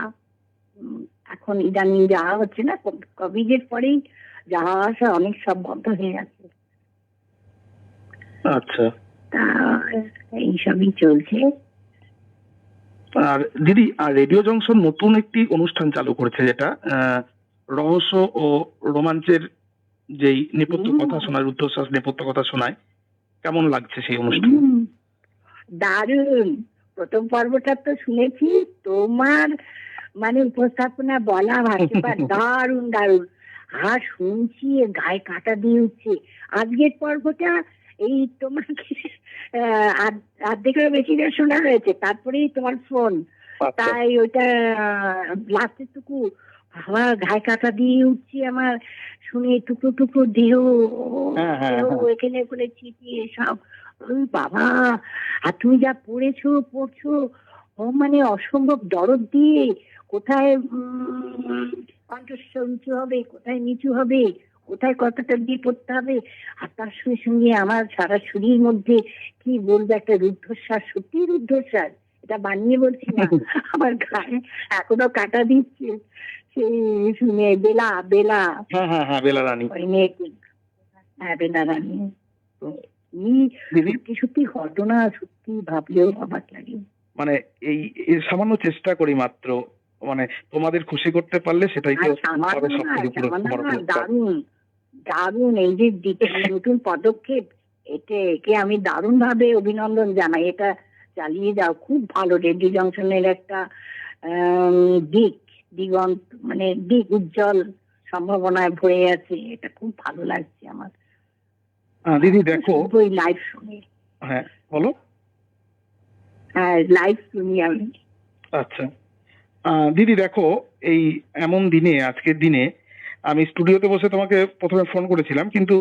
এখন ইদানিং যাওয়া হচ্ছে না, কোভিডের পরেই যাওয়া আসা অনেক সব বন্ধ হয়ে গেছে। আচ্ছা। তা এইসবই চলছে। আর দিদি, আর রেডিও জংশন নতুন একটি অনুষ্ঠান চালু করেছে, যেটা রহস্য ও রোমাঞ্চের যেই নেপথ্য কথা শোনায়, রুদ্ধশ্বাস নেপথ্য কথা শোনায়। কেমন লাগছে সেই অনুষ্ঠান? দারুণ। প্রথম পর্বটা তো শুনেছি, তোমার মানে উপস্থাপনা বলা ভাষা দারুণ দারুণ। আর শুনছি গায়ে কাটা দিয়ে উঠছে। আজকের পর্বটা এই তোমাকে অর্ধেকেরও বেশি শোনা হয়েছে, তারপরেই তোমার ফোন। তাই ওইটা লাস্টের টুকু বাবা গায়ে কাটা দিয়ে উঠছে আমার, শুনে টুকরো টুকরো দেহ এখানে ওখানে ছিটিয়ে সব। ওই বাবা, আর তুমি যা পড়ছো, ও মানে অসম্ভব দরদ দিয়ে, কোথায় কণ্ঠস্বর উঁচু হবে, কোথায় নিচু হবে, কোথায় কতটা দিয়ে পড়তে হবে। আর তার সঙ্গে সঙ্গে আমার সারা শরীর মধ্যে কি বলবো, একটা রুদ্ধশ্বাস, সত্যি রুদ্ধশ্বাস, এটা বানিয়ে বলছি না, আমার গায়ে এখনো কাটা দিচ্ছে সেই শুনে। বেলা বেলা হ্যাঁ হ্যাঁ হ্যাঁ, বেলা রানী। ওই মেয়েটি, হ্যাঁ বেলা রানী। সত্যি সত্যি ঘটনা, সত্যি ভাবলেও অবাক লাগে। মানে এই সামান্য চেষ্টা করি মাত্র, মানে তোমাদের খুশি করতে পারলে সেটাই তো হবে সবথেকে বড় পুরস্কার। দারুণ দারুণ এই যে নতুন পদক্ষেপ, একে আমি দারুণ ভাবে অভিনন্দন জানাই। এটা চালিয়ে যাও, খুব ভালো। রেডিও জংশনের একটা দিগন্ত, মানে দিক উজ্জ্বল সম্ভাবনায় ভরে আছে। এটা খুব ভালো লাগছে আমার। দিদি দেখো, ওই লাইভ শুনি। হ্যাঁ বলো। হ্যাঁ, লাইভ শুনি আমি। আচ্ছা দিদি দেখো, এই এমন দিনে, আজকের দিনে আমি স্টুডিওতে বসে তোমাকে প্রথমে ফোন করেছিলাম, কিন্তু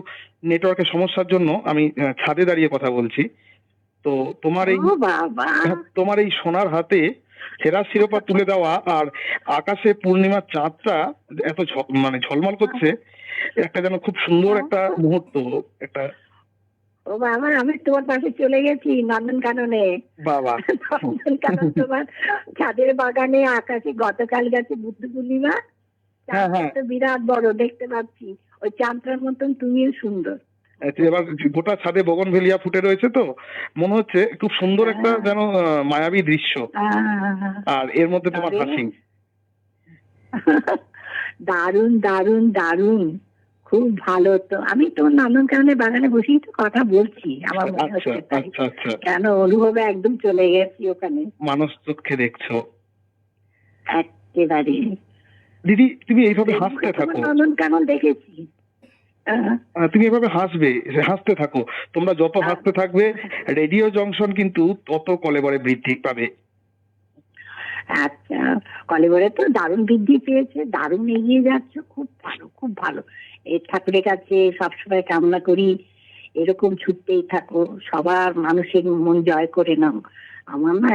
নেটওয়ার্কের সমস্যার জন্য আমি ছাদে দাঁড়িয়ে কথা বলছি। তো তোমার এই সোনার হাতে সেরা শিরোপা তুলে দেওয়া, আর আকাশে পূর্ণিমার চাঁদটা এত মানে ঝলমল করছে, একটা যেন খুব সুন্দর একটা মুহূর্ত। একটা ও বাবা, আমি তোমার পাশে চলে গেছি নন্দনকাননে। বাবা, নন্দনকানন তোমার ছাদের বাগানে আকাশে গতকাল গেছে বুদ্ধ পূর্ণিমা। তো বিরাট বড় দেখতে পাচ্ছি, ওই চাঁদটার মতন তুমিও সুন্দর। এবার গোটা ছাদে বগনভেলিয়া ফুটে রয়েছে, তো মনে হচ্ছে খুব সুন্দর একটা যেন মায়াবী দৃশ্য। আর এর মধ্যে তোমার হাসি। দারুণ দারুণ দারুণ, খুব ভালো। তো আমি তোমার নন্দনকাননের বাগানে বসেই তো কথা বলছি, আমার মনে হচ্ছে তাই। কেন অনুভবে একদম চলে গেছি ওখানে। মানুষ চোখে দেখছো একেবারে দিদি তুমি এইভাবে হাসতে থাকো, নন্দন কেমন দেখেছি। তুমি এভাবে হাসতে থাকো। তোমরা যত হাসতে থাকবে রেডিও জংশন কিন্তু তত কলেবরে বৃদ্ধি পাবে। আচ্ছা, কলেবরে তো দারুণ বৃদ্ধি পেয়েছে, দারুণ এগিয়ে যাচ্ছে, খুব ভালো, খুব ভালো। এই ঠাকুরের কাছে সবসময় কামনা করি এরকম ছুটতেই থাকো, সবার মানুষের মন জয় করে নাও। আমার না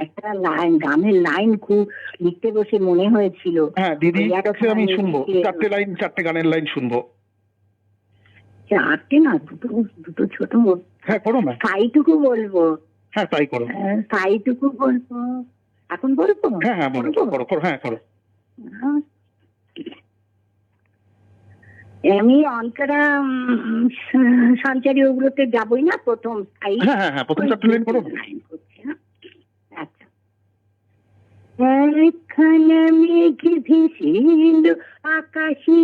একটা লাইন, গানের লাইন খুব লিখতে বসে মনে হয়েছিল। হ্যাঁ দিদি ওই কাছে আমি শুনবো, চারটে গানের লাইন শুনবো। চারটে না, দুটো দুটো ছোট। হ্যাঁ করো না। সাইটুকু বলবো। হ্যাঁ তাই করো। সাইটুকু বলবো, এখন বলবো। হ্যাঁ হ্যাঁ বলো, করো করো, হ্যাঁ করো। আমি অঙ্করা সঞ্চারী ওগুলোতে যাবই না, প্রথম স্থায়ী। হ্যাঁ হ্যাঁ হ্যাঁ প্রথম চারটে লাইন করো। আচ্ছা। একখানা মেঘ ভেসেল আকাশে,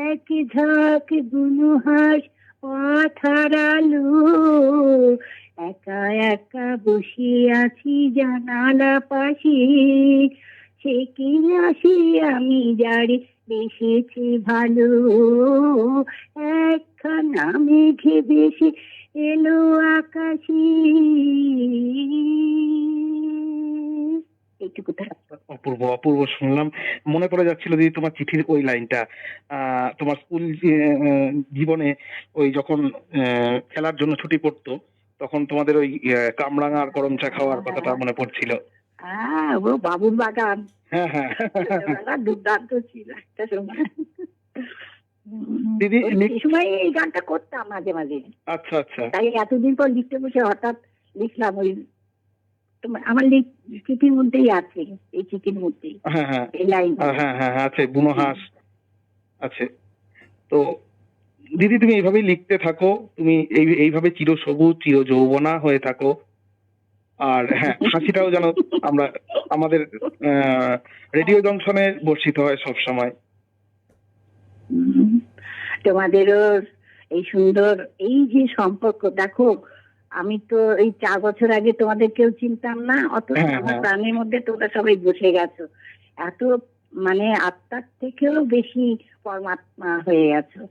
এক ঝাঁক বুনুহাস পথ হারালো, একা একা বসে আছি জানালা পাশে, সে কি আসে আমি যারে বেসেছি ভালো, একখানা মেঘে ভেসে এলো আকাশে। এইটুকু অপূর্ব অপূর্ব শুনলাম। মনে পড়ে যাচ্ছিল দিদি তোমার চিঠির ওই লাইনটা, তোমার স্কুল জীবনে ওই যখন খেলার জন্য ছুটি পড়তো তখন তোমাদের ওই কামরাঙা আর গরম চা খাওয়ার কথাটা মনে পড়ছিল। হ্যাঁ, ও বাবুর বাগান। হ্যাঁ হ্যাঁ দুর্দান্ত ছিল একটা সময়। দিদি এই সময় এই গানটা করতাম মাঝে মাঝে। আচ্ছা আচ্ছা। তাই এতদিন পর লিখতে বসে হঠাৎ লিখলাম। ওই আমার চিঠির মধ্যেই আছে, এই চিঠির মধ্যেই। হ্যাঁ হ্যাঁ এই লাইন। হ্যাঁ হ্যাঁ আছে, বুনো হাঁস আছে। তো দিদি তুমি এইভাবেই লিখতে থাকো, তুমি এইভাবে চির সবুজ চির যৌবনা হয়ে থাকো। আর হ্যাঁ হাসিটাও যেন আমরা আমাদের রেডিও জংশনে বর্ষিত হয় সব সময়। তোমাদেরও এই সুন্দর এই যে সম্পর্ক, দেখো আমি তো এই 4 বছর আগে তোমাদের কেউ চিনতাম না, অত আমার প্রাণের মধ্যে তোমরা সবাই বসে গেছো, এত মানে আত্মার থেকেও বেশি পরমাত্মা হয়ে গেছো।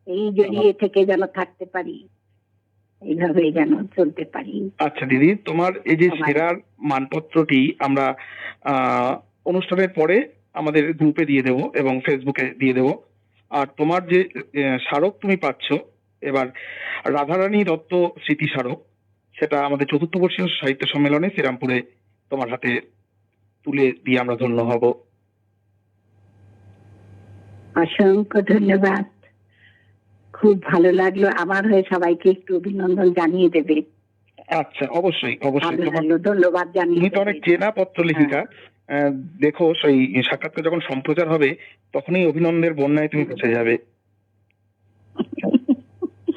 এই জড়িয়ে থেকে যেন থাকতে পারি, এইভাবে যেন চলতে পারি। আচ্ছা দিদি, তোমার এই যে সেরার মানপত্রটি আমরা অনুষ্ঠানের পরে আমাদের গ্রুপে দিয়ে দেব এবং ফেসবুকে দিয়ে দেব। আর তোমার যে স্মারক তুমি পাচ্ছ এবার রাধারানী দত্ত স্মৃতি স্মারক, সেটা আমাদের 4র্থ বর্ষীয় সাহিত্য সম্মেলনে শ্রীরামপুরে তোমার হাতে তুলে দিয়ে আমরা ধন্য হব। অসংখ্য ধন্যবাদ, খুব ভালো লাগলো। আমার হয়ে সবাইকে একটু অভিনন্দন জানিয়ে দেবে। আচ্ছা অবশ্যই অবশ্যই। ধন্যবাদ জানিয়ে। তুমি তো অনেক চেনা পত্র লেখিকা, দেখো সেই সাক্ষাৎকার যখন সম্প্রচার হবে তখনই অভিনন্দনের বন্যায় তুমি পৌঁছে যাবে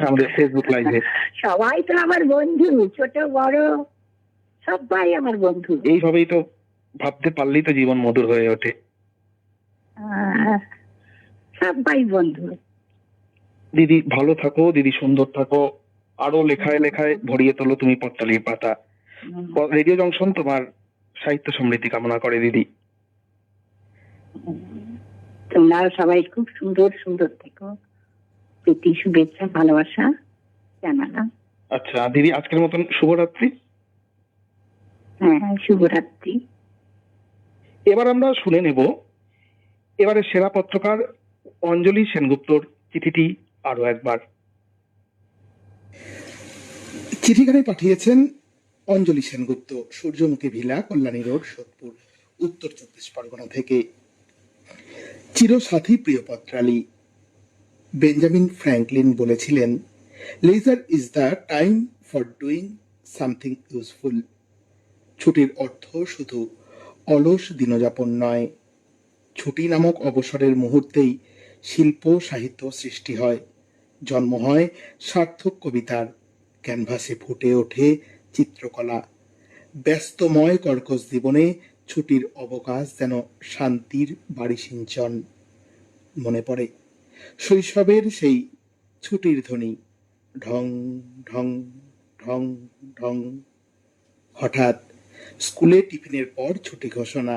আমাদের ফেসবুক লাইভে। সবাই তো আমার বন্ধু, ছোট বড় সবাই আমার বন্ধু। এইভাবেই তো ভাবতে পারলেই তো জীবন মধুর হয়ে ওঠে। সবাই বন্ধু। দিদি ভালো থাকো, দিদি সুন্দর থাকো, আরো লেখায় লেখায় ভরিয়ে তোলো তুমি পথচারীর পাতা। রেডিও জংশন তোমার সাহিত্য সমৃদ্ধি কামনা করে দিদি। তোমরা সবাই খুব সুন্দর সুন্দর থেকো, প্রীতি শুভেচ্ছা ভালোবাসা জানালাম। আচ্ছা দিদি, আজকের মতন শুভরাত্রি। হ্যাঁ, শুভরাত্রি। এবার আমরা শুনে নেব এবারে সেরা পত্রকার অঞ্জলি সেনগুপ্তর চিঠিটি আরো একবার। চিঠিখানে পাঠিয়েছেন অঞ্জলি সেনগুপ্ত, সূর্যমুখী ভিলা, কল্যাণী রোড, সোদপুর, উত্তর 24 পরগনা থেকে। চিরসাথী প্রিয় পত্রালী, বেঞ্জামিন ফ্র্যাঙ্কলিন বলেছিলেন, leisure is the time for doing something useful. ছুটির অর্থ শুধু অলস দিনযাপন নয়, ছুটি নামক অবসরের মুহূর্তেই শিল্প সাহিত্য সৃষ্টি হয়, জন্ম হয় সার্থক কবিতার, ক্যানভাসে ফুটে ওঠে চিত্রকলা। ব্যস্তময় কর্কশ জীবনে ছুটির অবকাশ যেন শান্তির বাড়ি সিঞ্চন। মনে পড়ে শৈশবের সেই ছুটির ধ্বনি, ঢং ঢং ঢং ঢং। হঠাৎ স্কুলে টিফিনের পর ছুটি ঘোষণা,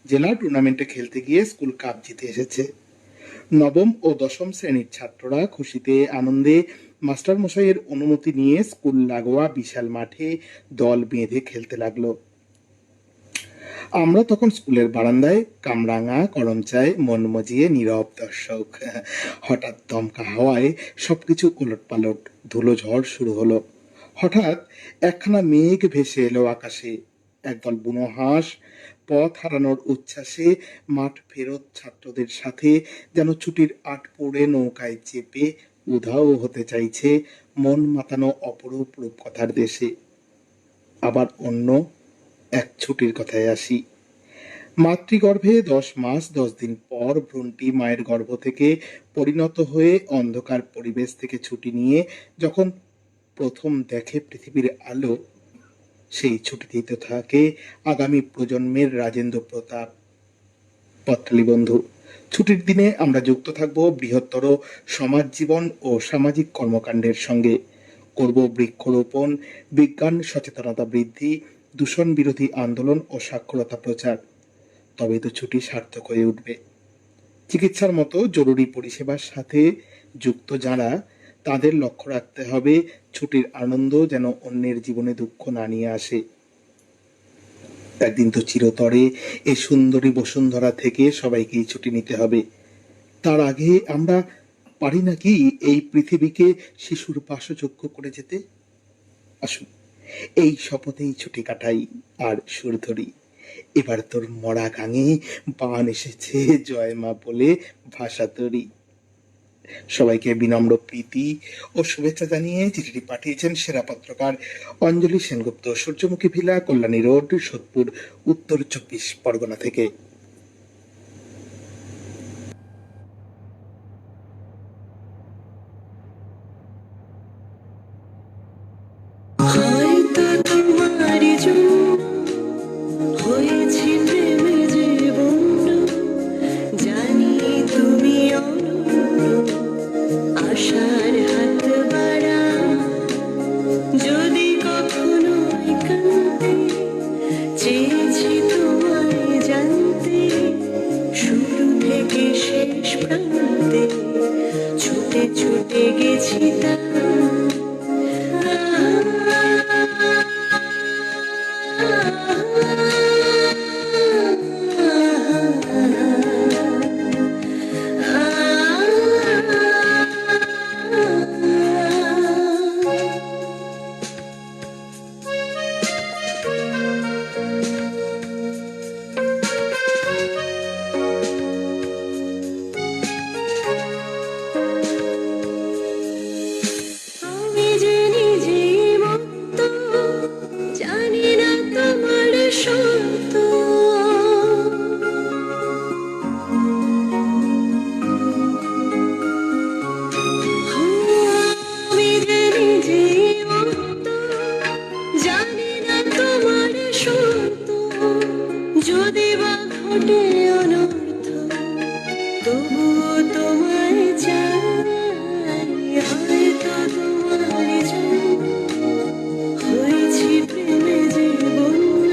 জেলা টুর্নামেন্টে খেলতে গিয়ে স্কুল কাপ জিতে এসেছে। নবম ও দশম শ্রেণীর ছাত্ররা খুশিতে আনন্দে মাস্টারমশাইয়ের অনুমতি নিয়ে স্কুল লাগোয়া বিশাল মাঠে দল বেঁধে খেলতে লাগলো। আমরা তখন স্কুলের বারান্দায় কামরাঙা করমচায় মন মজিয়ে নীরব দর্শক। হঠাৎ দমকা হাওয়ায় সবকিছু উলটপালট, ধুলো ঝড় শুরু হলো। হঠাৎ একখানা মেঘ ভেসে এলো আকাশে। একদল বুনো হাঁস পথ হারানোর উচ্ছ্বাসে মাঠ ফেরত ছাত্রদের সাথে যেন ছুটির আট পড়ে নৌকায় চেপে উধাও হতে চাইছে মন মাতানো অপরূপ রূপকথার দেশে। আবার অন্য এক ছুটির কথায় আসি। মাতৃগর্ভে 10 মাস 10 দিন পর ভ্রূণটি মায়ের গর্ভ থেকে পরিণত হয়ে অন্ধকার পরিবেশ থেকে ছুটি নিয়ে যখন প্রথম দেখে পৃথিবীর আলো, সেই ছুটিতেই তো থাকে আগামী প্রজন্মের রাজেন্দ্র প্রতাপ। পত্রালী বন্ধু, ছুটির দিনে আমরা যুক্ত থাকব বৃহত্তর সমাজ জীবন ও সামাজিক কর্মকাণ্ডের সঙ্গে। করব বৃক্ষরোপণ, বিজ্ঞান সচেতনতা বৃদ্ধি, দূষণ বিরোধী আন্দোলন ও সাক্ষরতা প্রচার। তবেই তো ছুটি সার্থক হয়ে উঠবে। চিকিৎসার মতো জরুরি পরিষেবার সাথে যুক্ত যারা, তাদের লক্ষ্য রাখতে হবে ছুটির আনন্দ যেন অন্যের জীবনে দুঃখ না নিয়ে আসে। একদিন তো চিরতরে এই সুন্দরী বসুন্ধরা থেকে সবাইকেই ছুটি নিতে হবে। তার আগে আমরা পারি নাকি এই পৃথিবীকে শিশুর বাসযোগ্য করে যেতে? আসুন, এই শপথেই ছুটি কাটাই আর সুর ধরি। এবার তোর মরা গাঙে বান এসেছে জয় মা বলে ভাষা তরি। সবাইকে বিনম্র প্রীতি ও শুভেচ্ছা জানিয়ে চিঠিটি পাঠিয়েছেন সেরা পত্রকার অঞ্জলি সেনগুপ্ত, সূর্যমুখী ভিলা, কল্যাণী রোড, সোদপুর, উত্তর 24 পরগনা থেকে। হয়তো তোমার জন্য হয়েছি প্রেমে যে বন্য, জানি তুমি অনন্য, আশার হাত বাড়াও। যদি কখনো একান্তে চেয়েছি তোমায় জানতে, শুরু থেকে শেষ প্রান্তে ছুটে ছুটে গেছি তা। আমি যে নিজেই মত্ত, জানি না তোমার সত্য। আমি যে নিজেই মত্ত, জানি না তোমার সত্য। যদি বা ঘটে অনর্থ, তবুও তোমায় চাই। হয়তো তোমার জন্য হয়েছি প্রেমে যে বন্য,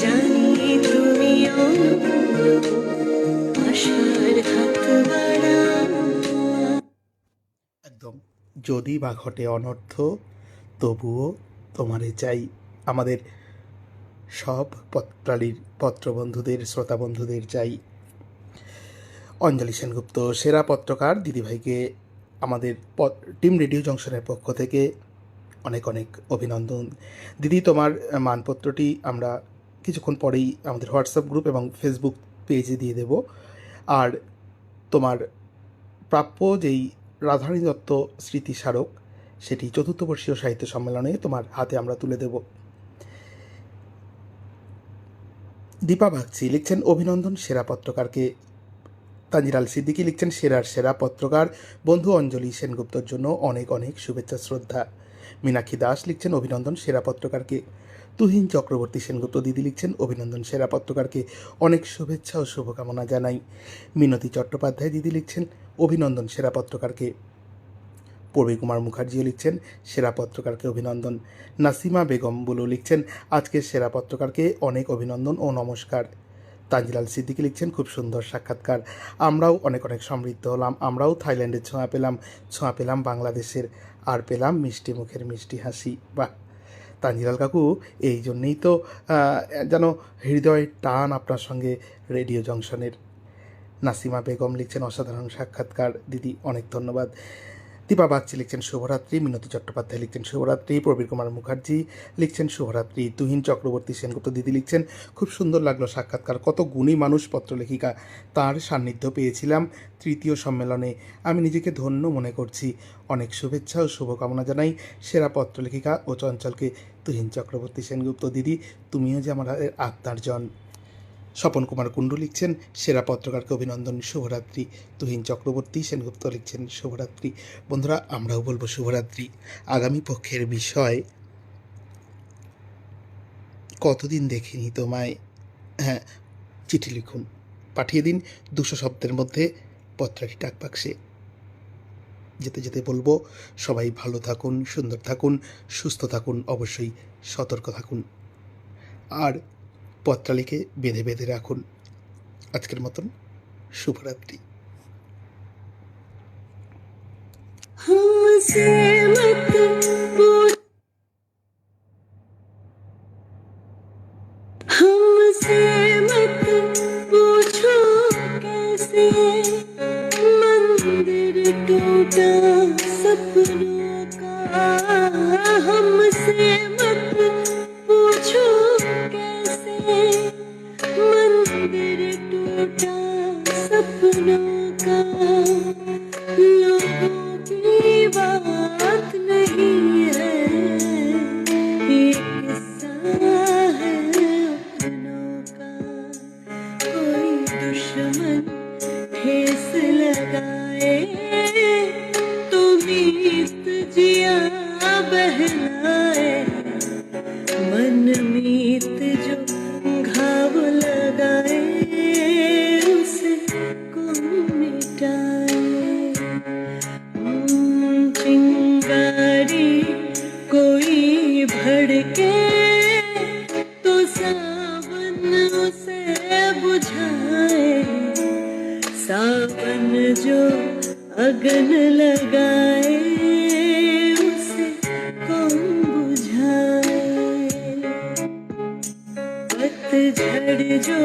জানি তুমি অনন্য, আশার হাত বাড়াও। একদম, যদি বা ঘটে অনর্থ তবুও তোমারে চাই। আমাদের সব পত্রালীর পত্রবন্ধুদের, শ্রোতা বন্ধুদের চাই। অঞ্জলি সেনগুপ্ত, সেরা পত্রকার দিদিভাইকে আমাদের টিম রেডিও জংশনের পক্ষ থেকে অনেক অনেক অভিনন্দন। দিদি, তোমার মানপত্রটি আমরা কিছুক্ষণ পরেই আমাদের হোয়াটসঅ্যাপ গ্রুপ এবং ফেসবুক পেজে দিয়ে দেব। আর তোমার প্রাপ্য যেই রাধারানী দত্ত স্মৃতি স্মারক, সেটি ৪র্থ বর্ষীয় সাহিত্য সম্মেলনে তোমার হাতে আমরা তুলে দেব। দীপা বাগচি লিখছেন অভিনন্দন সেরা পত্রকারকে। তানজিরাল সিদ্দিকী লিখছেন সেরার সেরা পত্রকার বন্ধু অঞ্জলি সেনগুপ্তর জন্য অনেক অনেক শুভেচ্ছা শ্রদ্ধা। মীনাক্ষী দাস লিখছেন অভিনন্দন সেরা পত্রকারকে। তুহিন চক্রবর্তী সেনগুপ্ত দিদি লিখছেন অভিনন্দন সেরা পত্রকারকে, অনেক শুভেচ্ছা ও শুভকামনা জানাই। মিনতি চট্টোপাধ্যায় দিদি লিখছেন অভিনন্দন সেরা পত্রকারকে। পূর্বী কুমার মুখার্জিও লিখছেন সেরা পত্রকারকে অভিনন্দন। নাসিমা বেগম বুলু লিখছেন আজকের সেরা পত্রকারকে অনেক অভিনন্দন ও নমস্কার। তানজিলাল সিদ্দিকী লিখছেন, খুব সুন্দর সাক্ষাৎকার, আমরাও অনেক অনেক সমৃদ্ধ হলাম, আমরাও থাইল্যান্ডের ছোঁয়া পেলাম বাংলাদেশের, আর পেলাম মিষ্টি মুখের মিষ্টি হাসি। বাহ তানজিলাল কাকু, এই জন্যেই তো যেন হৃদয়ের টান আপনার সঙ্গে রেডিও জংশনের। নাসিমা বেগম লিখছেন, অসাধারণ সাক্ষাৎকার দিদি, অনেক ধন্যবাদ। দীপা বাগচি লিখছেন শুভরাত্রি। মিনতি চট্টোপাধ্যায় লিখছেন শুভরাত্রি। প্রবীর কুমার মুখার্জি লিখছেন শুভরাত্রি। তুহিন চক্রবর্তী সেনগুপ্ত দিদি লিখছেন, খুব সুন্দর লাগলো সাক্ষাৎকার, কত গুণী মানুষ পত্রলেখিকা, তার সান্নিধ্য পেয়েছিলাম তৃতীয় সম্মেলনে, আমি নিজেকে ধন্য মনে করছি। অনেক শুভেচ্ছা ও শুভকামনা জানাই সেরা পত্রলেখিকা ও চঞ্চলকে। তুহিন চক্রবর্তী সেনগুপ্ত দিদি, তুমিও যে আমার আত্মার জন। স্বপন কুমার কুণ্ডু লিখছেন, সেরা পত্রকারকে অভিনন্দন, শুভরাত্রি। তুহিন চক্রবর্তী সেনগুপ্ত লিখছেন শুভরাত্রি। বন্ধুরা, আমরাও বলবো শুভরাত্রি। আগামী পক্ষের বিষয়, কতদিন দেখিনি তোমায়। হ্যাঁ, চিঠি লিখুন, পাঠিয়ে দিন 200 শব্দের মধ্যে পত্রটি ডাকবাক্সে। যেতে যেতে বলবো, সবাই ভালো থাকুন, সুন্দর থাকুন, সুস্থ থাকুন, অবশ্যই সতর্ক থাকুন, আর পত্রালিকে বেঁধে বেঁধে রাখুন। আজকের মতন শুভরাত্রি। हमसे मत पूछ हमसे मत पूछो कैसे मंदिर टूटा सपनों का। हमसे मत पूछो कैसे मंदिर टूटा सपनों का। लोगों की बात नहीं है, ये किस्सा है अपनों का। कोई दुश्मन ठेस लगाए तो मीत जिया बहलाए। मन मीत जो घाव लगाए उसे कौन मिटाए। चिंगारी कोई भड़के तो सावन उसे बुझाए। सावन जो अगन लगाए उसे कौन बुझाए। पतझड़ जो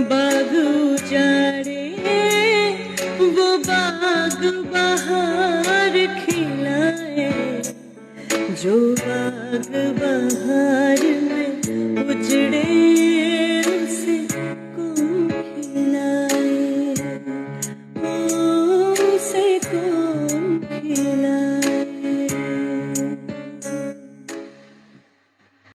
बाग उजाड़े वो बाग बहार खिलाए। जो बाग बहार